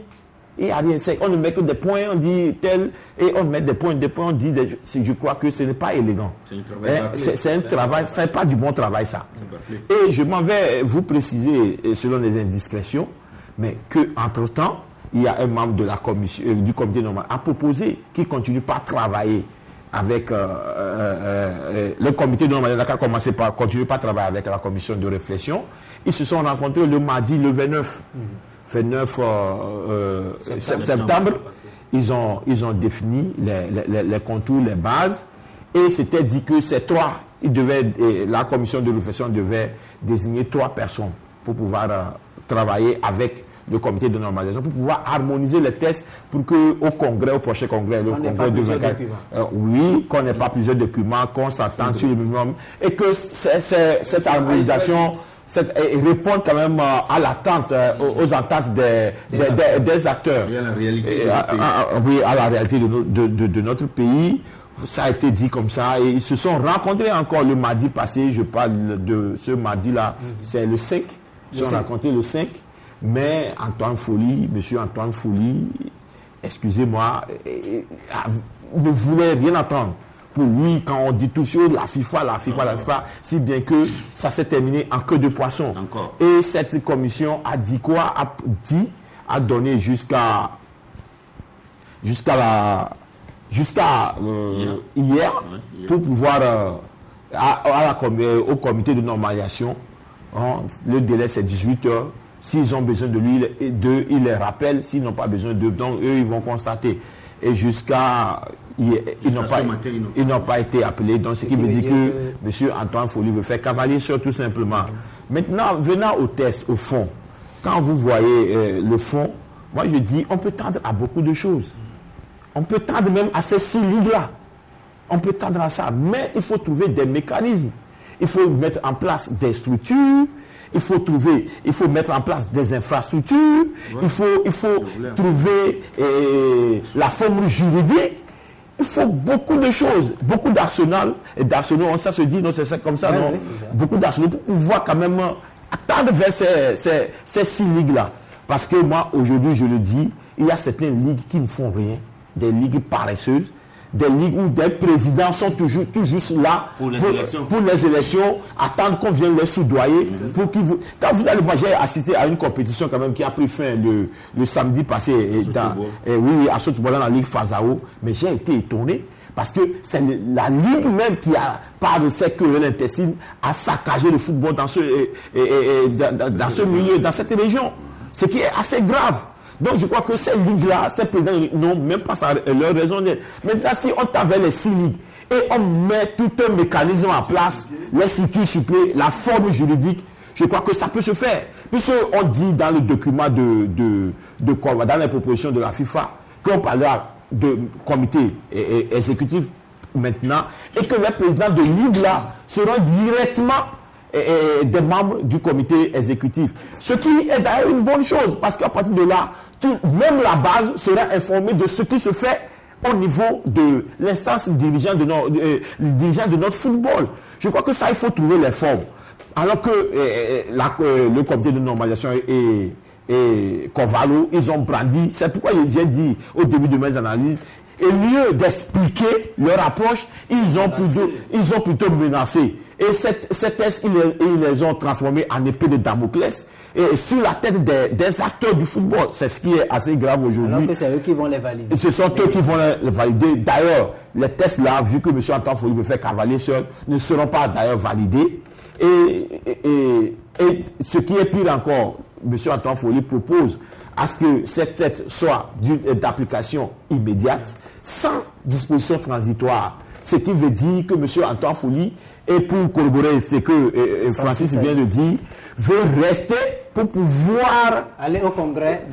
Il n'y a rien. On ne met que des points, on dit tel, et on met des points, on dit je crois que ce n'est pas élégant. C'est un travail, ce n'est pas du bon travail ça. Et je m'en vais vous préciser, selon les indiscrétions, mais qu'entre-temps, il y a un membre de la commission, du comité normal à proposer qui ne continue pas à travailler avec le comité normal, qui a commencé par continuer pas à travailler avec la commission de réflexion. Ils se sont rencontrés le mardi, le 29 septembre, ils ont défini les contours, les bases, et c'était dit que ces trois, la commission de réflexion devait désigner 3 personnes pour pouvoir travailler avec le comité de normalisation, pour pouvoir harmoniser les tests pour qu'au congrès, au prochain congrès, le congrès de 24, qu'on n'ait pas plusieurs documents, qu'on s'attende sur le minimum, et que cette harmonisation répondre quand même à l'attente, aux attentes des acteurs. Et à la réalité à la réalité de notre pays. Ça a été dit comme ça. Et ils se sont rencontrés encore le mardi passé. Je parle de ce mardi-là. C'est le 5. Ils se sont rencontrés le 5. Mais monsieur Antoine Folly, excusez-moi, ne voulait rien entendre. Pour lui, quand on dit toujours la FIFA, si bien que ça s'est terminé en queue de poisson. Encore. Et cette commission a dit quoi? A donné jusqu'à hier pour pouvoir au comité de normalisation. Le délai c'est 18 heures. S'ils ont besoin de lui, ils les rappellent. S'ils n'ont pas besoin d'eux, donc eux ils vont constater. Et ils n'ont pas été appelés. Donc ce qui veut dire que M. Antoine Folly veut faire cavalier sur tout simplement. Maintenant, venant au test, au fond, quand vous voyez le fond, moi je dis on peut tendre à beaucoup de choses. On peut tendre même à ces 6 ligues-là. On peut tendre à ça. Mais il faut trouver des mécanismes. Il faut mettre en place des structures. Il faut mettre en place des infrastructures. Il faut trouver la forme juridique. Il faut beaucoup de choses, beaucoup d'arsenal. Et d'arsenal, ça se dit, non, c'est ça comme ça, non? Beaucoup d'arsenal pour pouvoir quand même attendre vers ces 6 ligues-là. Parce que moi, aujourd'hui, je le dis, il y a certaines ligues qui ne font rien. Des ligues paresseuses, des ligues où des présidents sont toujours là pour les élections, attendre qu'on vienne les soudoyer. Quand vous allez, moi j'ai assisté à une compétition quand même qui a pris fin le samedi passé à Sotobo dans la Ligue Fazao, mais j'ai été étonné Parce que c'est la Ligue même qui a, par de ces querelles intestines, a saccagé le football dans ce milieu, dans cette région. Ce qui est assez grave. Donc je crois que ces ligues-là, ces présidents n'ont même pas leur raison d'être. Maintenant, si on t'avait les 6 ligues et on met tout un mécanisme en place, les structures suppléées, la forme juridique, je crois que ça peut se faire. Puisqu'on dit dans le document dans les propositions de la FIFA, qu'on parlera de comité exécutif maintenant, et que les présidents de ligue-là seront directement des membres du comité exécutif. Ce qui est d'ailleurs une bonne chose, parce qu'à partir de là, même la base sera informée de ce qui se fait au niveau de l'instance dirigeante de notre football. Je crois que ça, il faut trouver les formes. Alors que le comité de normalisation et Kovalo, ils ont brandi. C'est pourquoi j'ai dit au début de mes analyses, au lieu d'expliquer leur approche, ils ont plutôt menacé. Et ces tests, ils les ont transformés en épée de Damoclès et sur la tête des acteurs du football. C'est ce qui est assez grave aujourd'hui. Alors que c'est eux qui vont les valider. Et ce sont eux qui vont les valider. D'ailleurs, les tests là, vu que M. Antoine Foli veut faire cavalier seul, ne seront pas d'ailleurs validés. Et ce qui est pire encore, M. Antoine Foli propose à ce que cette test soit d'application immédiate, sans disposition transitoire. Ce qui veut dire que M. Antoine Foli, et pour corroborer ce que Francis vient de dire, veut rester pour pouvoir aller au congrès,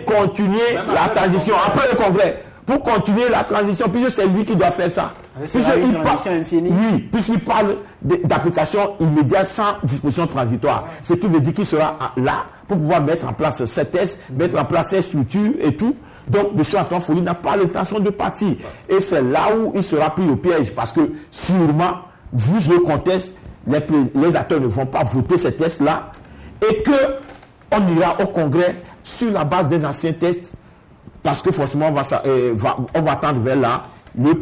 continuer la transition après le congrès. Pour continuer la transition, puisque c'est lui qui doit faire ça. Puisqu'il parle d'application immédiate sans disposition transitoire. Ce qui veut dire qu'il sera là pour pouvoir mettre en place ces tests, mettre en place ces structures et tout. Donc, M. Antoine Foli n'a pas l'intention de partir. Et c'est là où il sera pris au piège. Parce que, sûrement, vu le contexte, les acteurs ne vont pas voter ces tests-là. Et qu'on ira au Congrès sur la base des anciens tests. Parce que forcément, on va attendre vers là. Le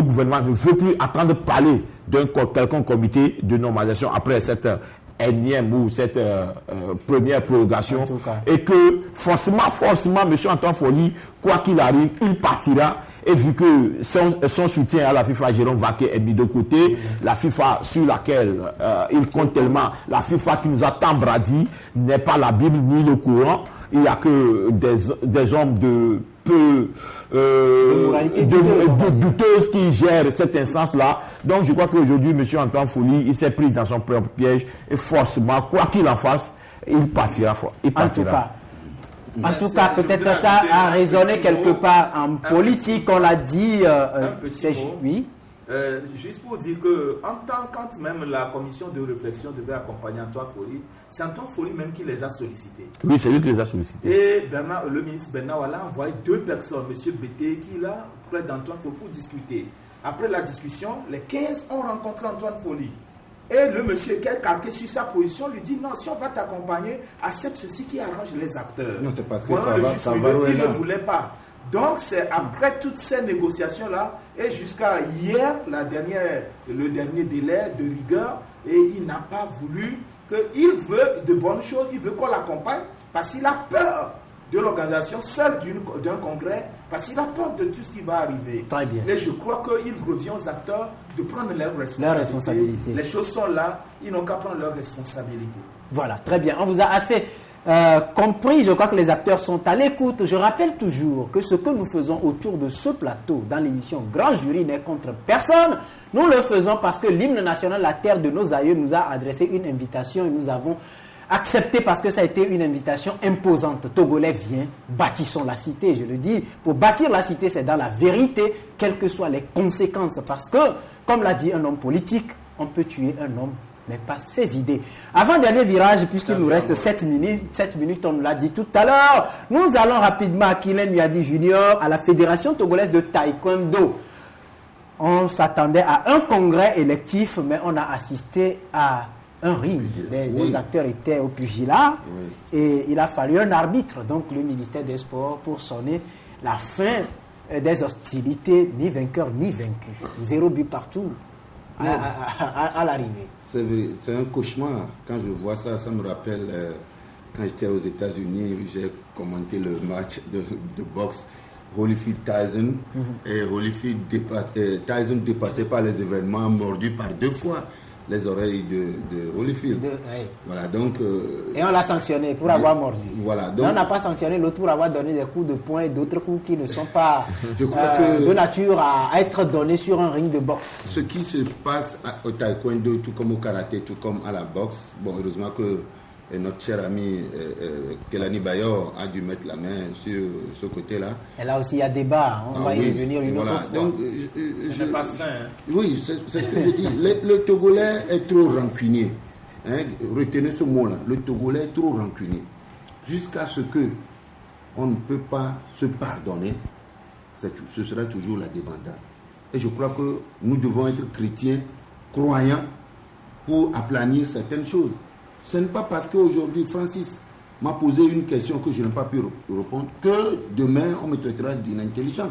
gouvernement ne veut plus attendre parler d'un quelconque comité de normalisation après cette énième ou cette première prorogation. Et que forcément, M. Antoine Foli, quoi qu'il arrive, il partira. Et vu que son soutien à la FIFA, Jérôme Vaquet, est mis de côté, la FIFA sur laquelle il compte tellement, la FIFA qui nous a tant bradi, n'est pas la Bible ni le Coran. Il n'y a que des hommes de peu douteuses qui gèrent cette instance-là. Donc je crois qu'aujourd'hui, M. Antoine Foli, il s'est pris dans son propre piège et forcément, quoi qu'il en fasse, il partira. En tout cas, peut-être ça a résonné quelque part en politique, on l'a dit. Oui. Juste pour dire que, quand même la commission de réflexion devait accompagner Antoine Foli, c'est Antoine Foli même qui les a sollicités. Oui, c'est lui qui les a sollicités. Et le ministre Bernard Walla a envoyé 2 personnes, M. Bété, qui est là, près d'Antoine Foli, pour discuter. Après la discussion, les 15 ont rencontré Antoine Foli. Et le monsieur qui est calqué sur sa position lui dit non, si on va t'accompagner, accepte ceci qui arrange les acteurs. Non, c'est parce que il ne voulait pas. Donc c'est après toutes ces négociations-là et jusqu'à hier, le dernier délai de rigueur, et il n'a pas voulu qu'il veut de bonnes choses, il veut qu'on l'accompagne parce qu'il a peur de l'organisation seule d'un congrès, parce qu'il a peur de tout ce qui va arriver. Très bien. Mais je crois qu'il revient aux acteurs de prendre leurs responsabilités. Les choses sont là, ils n'ont qu'à prendre leurs responsabilités. Voilà, très bien. On vous a assez compris. Je crois que les acteurs sont à l'écoute. Je rappelle toujours que ce que nous faisons autour de ce plateau, dans l'émission Grand Jury, n'est contre personne. Nous le faisons parce que l'hymne national, la terre de nos aïeux, nous a adressé une invitation et nous avons accepté parce que ça a été une invitation imposante. Togolais, viens, bâtissons la cité. Je le dis, pour bâtir la cité, c'est dans la vérité, quelles que soient les conséquences. Parce que, comme l'a dit un homme politique, on peut tuer un homme, mais pas ses idées. Avant-dernier virage, puisqu'il nous reste 7 minutes, on nous l'a dit tout à l'heure, nous allons rapidement à Kylian Miadi Junior, à la Fédération togolaise de taekwondo. On s'attendait à un congrès électif, mais on a assisté à un ring. Les acteurs étaient au pugilat et il a fallu un arbitre, donc le ministère des Sports, pour sonner la fin des hostilités, ni vainqueur ni vaincu. 0 but partout à l'arrivée. C'est vrai, c'est un cauchemar. Quand je vois ça, ça me rappelle quand j'étais aux États-Unis, j'ai commenté le match de boxe Holyfield Tyson, et Holyfield Tyson dépassé par les événements, mordu par 2 fois les oreilles de Holyfield. Voilà, donc, et on l'a sanctionné pour avoir mordu. Voilà, donc, mais on n'a pas sanctionné l'autre pour avoir donné des coups de poing et d'autres coups qui ne sont pas de nature à être donnés sur un ring de boxe. Ce qui se passe au taekwondo, tout comme au karaté, tout comme à la boxe, bon, heureusement que notre cher ami Kelani Bayor a dû mettre la main sur ce côté-là. Et là aussi, il y a débat. On va y revenir une autre fois. Donc, je n'ai pas faim. Oui, c'est ce que je dis. Le Togolais est trop rancunier. Hein? Retenez ce mot-là. Le Togolais est trop rancunier. Jusqu'à ce que on ne peut pas se pardonner, ce sera toujours la débandade. Et je crois que nous devons être chrétiens, croyants, pour aplanir certaines choses. Ce n'est pas parce qu'aujourd'hui Francis m'a posé une question que je n'ai pas pu répondre que demain on me traitera d'inintelligent.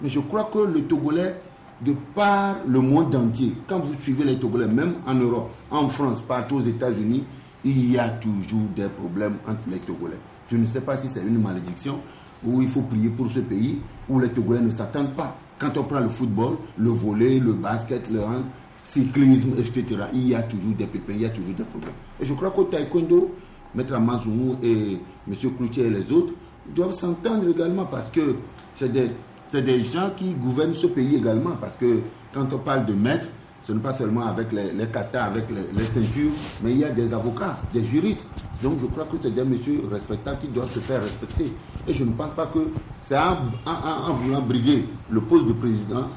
Mais je crois que le Togolais, de par le monde entier, quand vous suivez les Togolais, même en Europe, en France, partout aux États-Unis, il y a toujours des problèmes entre les Togolais. Je ne sais pas si c'est une malédiction ou il faut prier pour ce pays où les Togolais ne s'attendent pas. Quand on prend le football, le volley, le basket, le hand, cyclisme, etc., il y a toujours des pépins, il y a toujours des problèmes. Et je crois qu'au taekwondo, Maître Amazoumou et M. Cloutier et les autres doivent s'entendre également parce que c'est des gens qui gouvernent ce pays également. Parce que quand on parle de maître, ce n'est pas seulement avec les katas, avec les ceintures, mais il y a des avocats, des juristes. Donc je crois que c'est des messieurs respectables qui doivent se faire respecter. Et je ne pense pas que c'est en voulant briguer le poste de président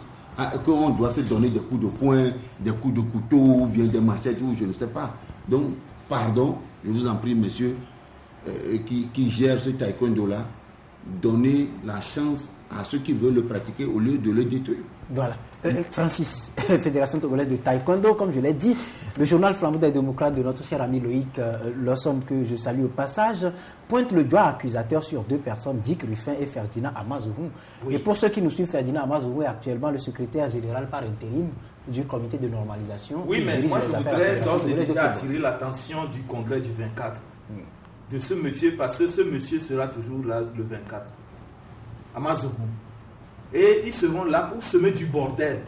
qu'on doit se donner des coups de poing, des coups de couteau, ou bien des machettes, ou je ne sais pas. Donc, pardon, je vous en prie, messieurs, qui gèrent ce taekwondo-là, donnez la chance à ceux qui veulent le pratiquer au lieu de le détruire. Voilà. Francis, Fédération togolaise de taekwondo, comme je l'ai dit, le journal Flambeau des démocrates de notre cher ami Loïc Lawson, que je salue au passage, pointe le doigt accusateur sur 2 personnes, Dick Ruffin et Ferdinand Amazourou. Oui. Et pour ceux qui nous suivent, Ferdinand Amazourou est actuellement le secrétaire général par intérim du comité de normalisation. Oui, mais moi je voudrais d'ores et déjà attirer l'attention du congrès du 24 de ce monsieur, parce que ce monsieur sera toujours là le 24. Amazourou. Et ils seront là pour semer du bordel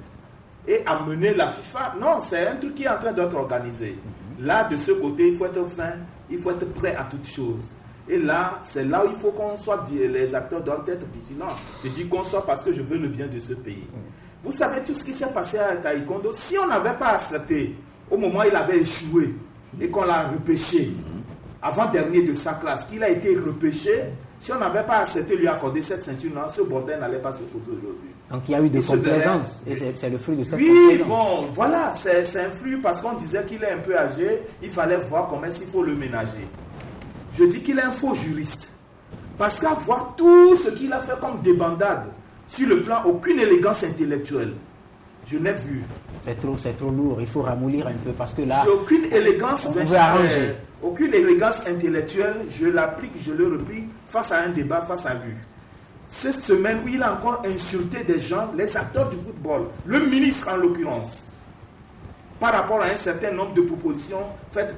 et amener la FIFA. Non, c'est un truc qui est en train d'être organisé. Là, de ce côté, il faut être fin, il faut être prêt à toutes choses. Et là, c'est là où il faut qu'on soit, les acteurs doivent être vigilants. Je dis qu'on soit parce que je veux le bien de ce pays. Vous savez tout ce qui s'est passé à Taekwondo. Si on n'avait pas accepté, au moment où il avait échoué et qu'on l'a repêché, avant-dernier de sa classe, qu'il a été repêché, si on n'avait pas accepté de lui accorder cette ceinture-là, ce bordel n'allait pas se poser aujourd'hui. Donc il y a eu des complaisances, et c'est le fruit de cette complaisance. Oui, bon, voilà, c'est un fruit parce qu'on disait qu'il est un peu âgé, il fallait voir comment il faut le ménager. Je dis qu'il est un faux juriste. Parce qu'à voir tout ce qu'il a fait comme débandade, sur le plan, aucune élégance intellectuelle. Je n'ai vu. C'est trop lourd, il faut ramollir un peu parce que là... J'ai aucune élégance, on veut arranger. Aucune élégance intellectuelle, je l'applique, je le replie face à un débat, face à lui. Cette semaine où il a encore insulté des gens, les acteurs du football, le ministre en l'occurrence, par rapport à un certain nombre de propositions faites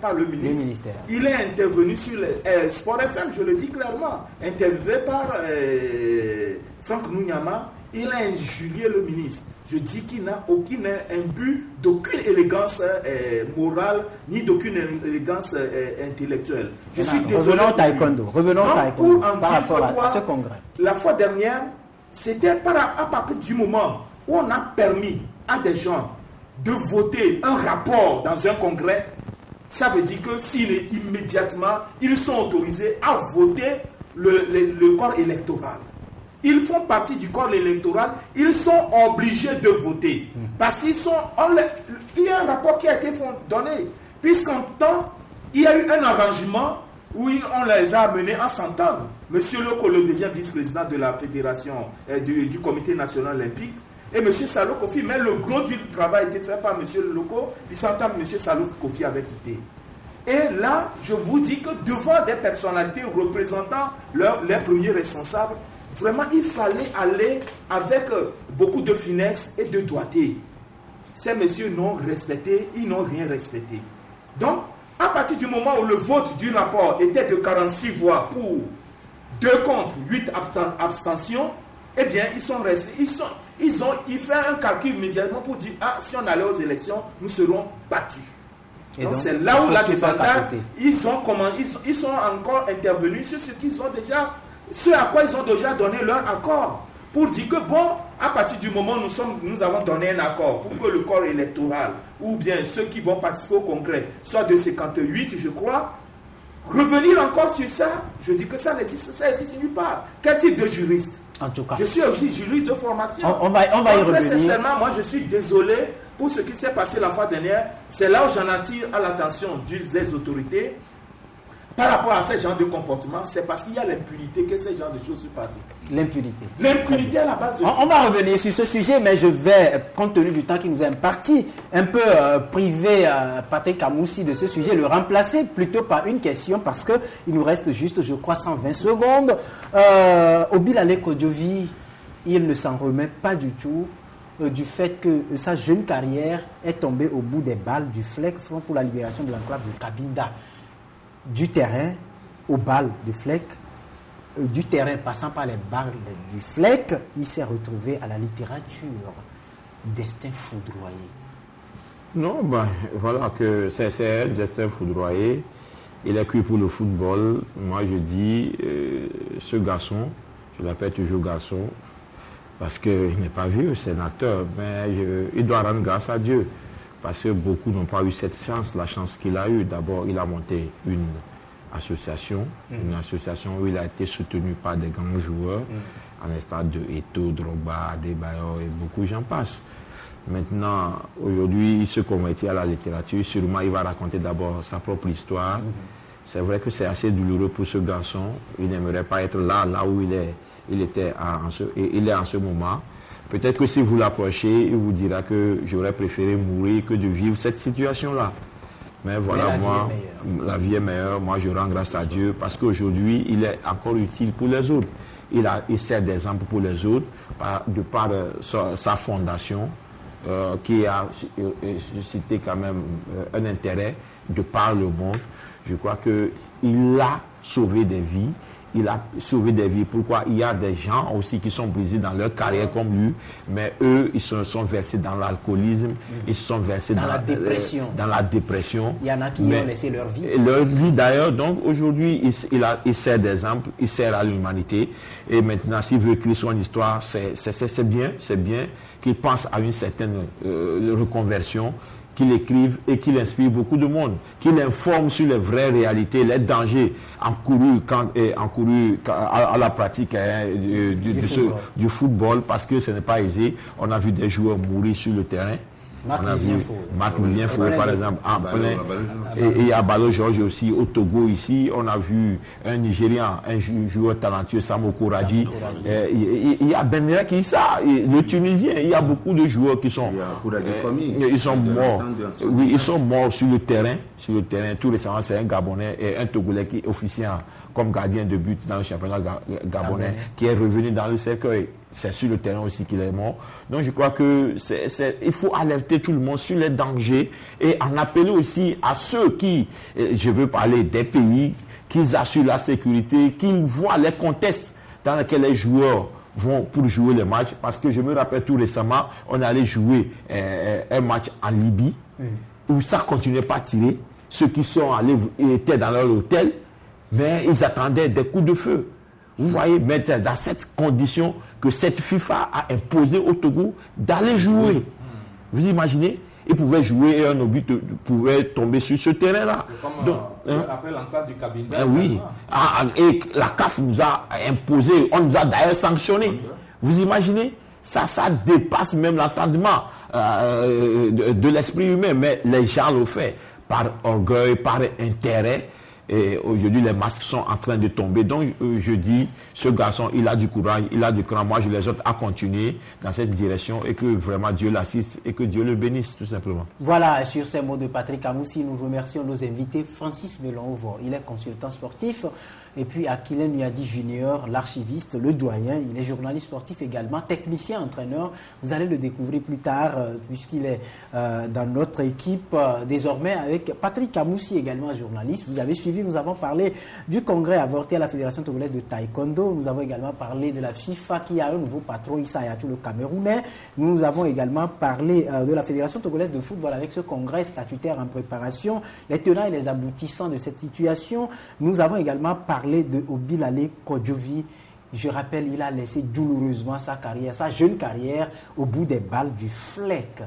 par le ministre. Il est intervenu sur le Sport FM, je le dis clairement, interviewé par Franck Nounyama. Il a injurié le ministre. Je dis qu'il n'a aucun but d'aucune élégance morale ni d'aucune élégance intellectuelle. Je suis désolé. Revenons au taekwondo. Pour en par dire rapport à ce congrès. La fois dernière, c'était à partir du moment où on a permis à des gens de voter un rapport dans un congrès. Ça veut dire que immédiatement, ils sont autorisés à voter le corps électoral. Ils font partie du corps électoral, ils sont obligés de voter. Parce qu'il y a un rapport qui a été donné. Puisqu'en temps, il y a eu un arrangement où on les a amenés à s'entendre. Monsieur Loko, le deuxième vice-président de la fédération du comité national olympique, et monsieur Salou Kofi, mais le gros du travail a été fait par monsieur Loko, puis s'entend monsieur Salou Kofi avait quitté. Et là, je vous dis que devant des personnalités représentant les premiers responsables, vraiment, il fallait aller avec beaucoup de finesse et de doigté. Ces messieurs n'ont respecté, ils n'ont rien respecté. Donc, à partir du moment où le vote du rapport était de 46 voix pour 2 contre, 8 abstentions, eh bien, ils sont restés, il fait un calcul immédiatement pour dire, si on allait aux élections, nous serons battus. Donc c'est là où la dépendance, ils sont encore intervenus sur ce à quoi ils ont déjà donné leur accord. Pour dire que à partir du moment où nous avons donné un accord pour que le corps électoral, ou bien ceux qui vont participer au congrès, soit de 58, je crois, revenir encore sur ça, je dis que ça n'existe nulle part. Quel type de juriste? En tout cas, je suis aussi juriste de formation. On va y revenir. Très sincèrement, moi je suis désolé pour ce qui s'est passé la fois dernière. C'est là où j'en attire à l'attention des autorités. Par rapport à ce genre de comportement, c'est parce qu'il y a l'impunité que ce genre de choses se pratiquent. L'impunité à la base de... On va revenir sur ce sujet, mais je vais, compte tenu du temps qui nous est imparti, un peu priver Patrick Kamoussi de ce sujet, le remplacer plutôt par une question, parce qu'il nous reste juste, je crois, 120 secondes. Obilale Kodjovi, il ne s'en remet pas du tout du fait que sa jeune carrière est tombée au bout des balles du FLEC, Front pour la libération de l'enclave de Cabinda. Du terrain aux balles de FLEC, du terrain passant par les balles du FLEC, il s'est retrouvé à la littérature. Destin foudroyé. Non, voilà que c'est un destin foudroyé. Il est cuit pour le football. Moi, je dis, ce garçon, je l'appelle toujours garçon, parce qu'il n'est pas vieux, c'est un acteur, mais il doit rendre grâce à Dieu. Parce que beaucoup n'ont pas eu cette chance, la chance qu'il a eue. D'abord, il a monté une association où il a été soutenu par des grands joueurs, à l'instar de Eto'o, Drogba, Adebayor et beaucoup, j'en passe. Maintenant, aujourd'hui, il se convertit à la littérature. Sûrement, il va raconter d'abord sa propre histoire. C'est vrai que c'est assez douloureux pour ce garçon. Il n'aimerait pas être là où il est en ce moment. Peut-être que si vous l'approchez, il vous dira que j'aurais préféré mourir que de vivre cette situation-là. Mais voilà, la vie est meilleure. Moi, je rends grâce à Dieu parce qu'aujourd'hui, il est encore utile pour les autres. Il sert d'exemple pour les autres de par sa fondation qui a suscité quand même un intérêt de par le monde. Je crois qu'il a sauvé des vies. Il a sauvé des vies. Pourquoi? Il y a des gens aussi qui sont brisés dans leur carrière comme lui, mais eux, ils sont versés dans l'alcoolisme, ils sont versés dans la dépression. Il y en a qui ont laissé leur vie. Leur vie d'ailleurs. Donc aujourd'hui, il sert d'exemple, il sert à l'humanité. Et maintenant, s'il veut écrire son histoire, c'est bien qu'il pense à une certaine reconversion, qu'il écrive et qu'il inspire beaucoup de monde, qu'il informe sur les vraies réalités, les dangers encourus à la pratique du football, parce que ce n'est pas aisé. On a vu des joueurs mourir sur le terrain. Marc Vivien Fauré, par exemple, en plein. Et à Balo Georges aussi, au Togo ici, on a vu un Nigérian, un joueur talentueux, Samoko Radji. Il y a Benera qui ça, le Tunisien, il y a beaucoup de joueurs qui sont. Ils sont morts. Oui, ils sont morts sur le terrain. Tout récemment, c'est un Gabonais et un Togolais qui officie comme gardien de but dans le championnat gabonais, qui est revenu dans le cercueil. C'est sur le terrain aussi qu'il est mort. Donc je crois que il faut alerter tout le monde sur les dangers et en appeler aussi à ceux qui, je veux parler des pays, qu'ils assurent la sécurité, qu'ils voient les contextes dans lesquels les joueurs vont pour jouer les matchs. Parce que je me rappelle tout récemment, on allait jouer un match en Libye où ça ne continuait pas à tirer. Ceux qui sont allés étaient dans leur hôtel, mais ils attendaient des coups de feu. Vous voyez, mais dans cette condition que cette FIFA a imposé au Togo d'aller jouer. Vous imaginez? Ils pouvaient jouer et un obus pouvait tomber sur ce terrain-là. Donc, après l'enclave du Cabinda. Oui. Et la CAF nous a imposé, on nous a d'ailleurs sanctionné. Vous imaginez? Ça dépasse même l'entendement de l'esprit humain, mais les gens le font par orgueil, par intérêt. Et aujourd'hui, les masques sont en train de tomber. Donc, je dis, ce garçon, il a du courage, il a du cran. Moi, je les autres à continuer dans cette direction et que vraiment Dieu l'assiste et que Dieu le bénisse, tout simplement. Voilà, sur ces mots de Patrick Kamoussi, nous remercions nos invités. Francis Melonvo, il est consultant sportif. Et puis, Akilen Nuyadi Junior, l'archiviste, le doyen. Il est journaliste sportif également, technicien, entraîneur. Vous allez le découvrir plus tard, puisqu'il est dans notre équipe désormais avec Patrick Kamoussi, également journaliste. Vous avez suivi Aujourd'hui, nous avons parlé du congrès avorté à la Fédération togolaise de taekwondo. Nous avons également parlé de la FIFA qui a un nouveau patron, Issa Hayatou, le Camerounais. Nous avons également parlé de la Fédération togolaise de football avec ce congrès statutaire en préparation, les tenants et les aboutissants de cette situation. Nous avons également parlé de Obilale Kodjovi. Je rappelle, il a laissé douloureusement sa carrière, sa jeune carrière, au bout des balles du FLEC.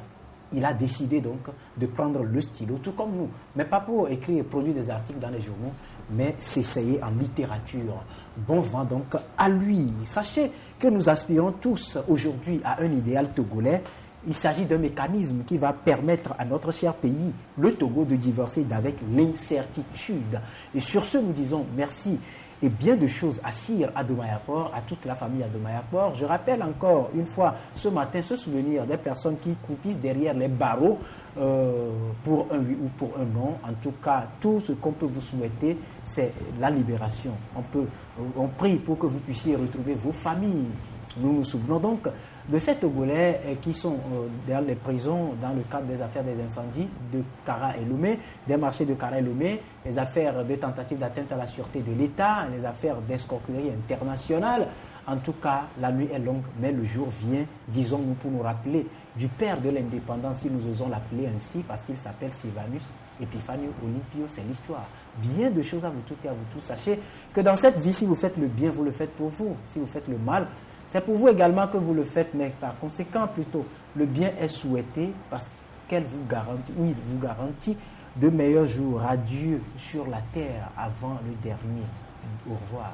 Il a décidé donc de prendre le stylo, tout comme nous, mais pas pour écrire et produire des articles dans les journaux, mais s'essayer en littérature. Bon vent donc à lui. Sachez que nous aspirons tous aujourd'hui à un idéal togolais. Il s'agit d'un mécanisme qui va permettre à notre cher pays, le Togo, de divorcer d'avec l'incertitude. Et sur ce, nous disons merci et bien de choses à Sir Adomayapor, à toute la famille Adomayapor. Je rappelle encore une fois ce matin ce souvenir des personnes qui croupissent derrière les barreaux pour un oui ou pour un non. En tout cas, tout ce qu'on peut vous souhaiter, c'est la libération. On prie pour que vous puissiez retrouver vos familles. Nous nous souvenons donc de ces Togolais qui sont dans les prisons dans le cadre des affaires des incendies de Kara et Lomé, des marchés de Kara et Lomé, les affaires de tentatives d'atteinte à la sûreté de l'État, les affaires d'escroquerie internationale. En tout cas, la nuit est longue, mais le jour vient, disons-nous, pour nous rappeler du père de l'indépendance, si nous osons l'appeler ainsi, parce qu'il s'appelle Sylvanus Epiphanio Olympio, c'est l'histoire. Bien de choses à vous toutes et à vous tous. Sachez que dans cette vie, si vous faites le bien, vous le faites pour vous. Si vous faites le mal, c'est pour vous également que vous le faites, mais par conséquent, plutôt, le bien est souhaité parce qu'elle vous garantit de meilleurs jours. Adieu sur la terre avant le dernier. Au revoir.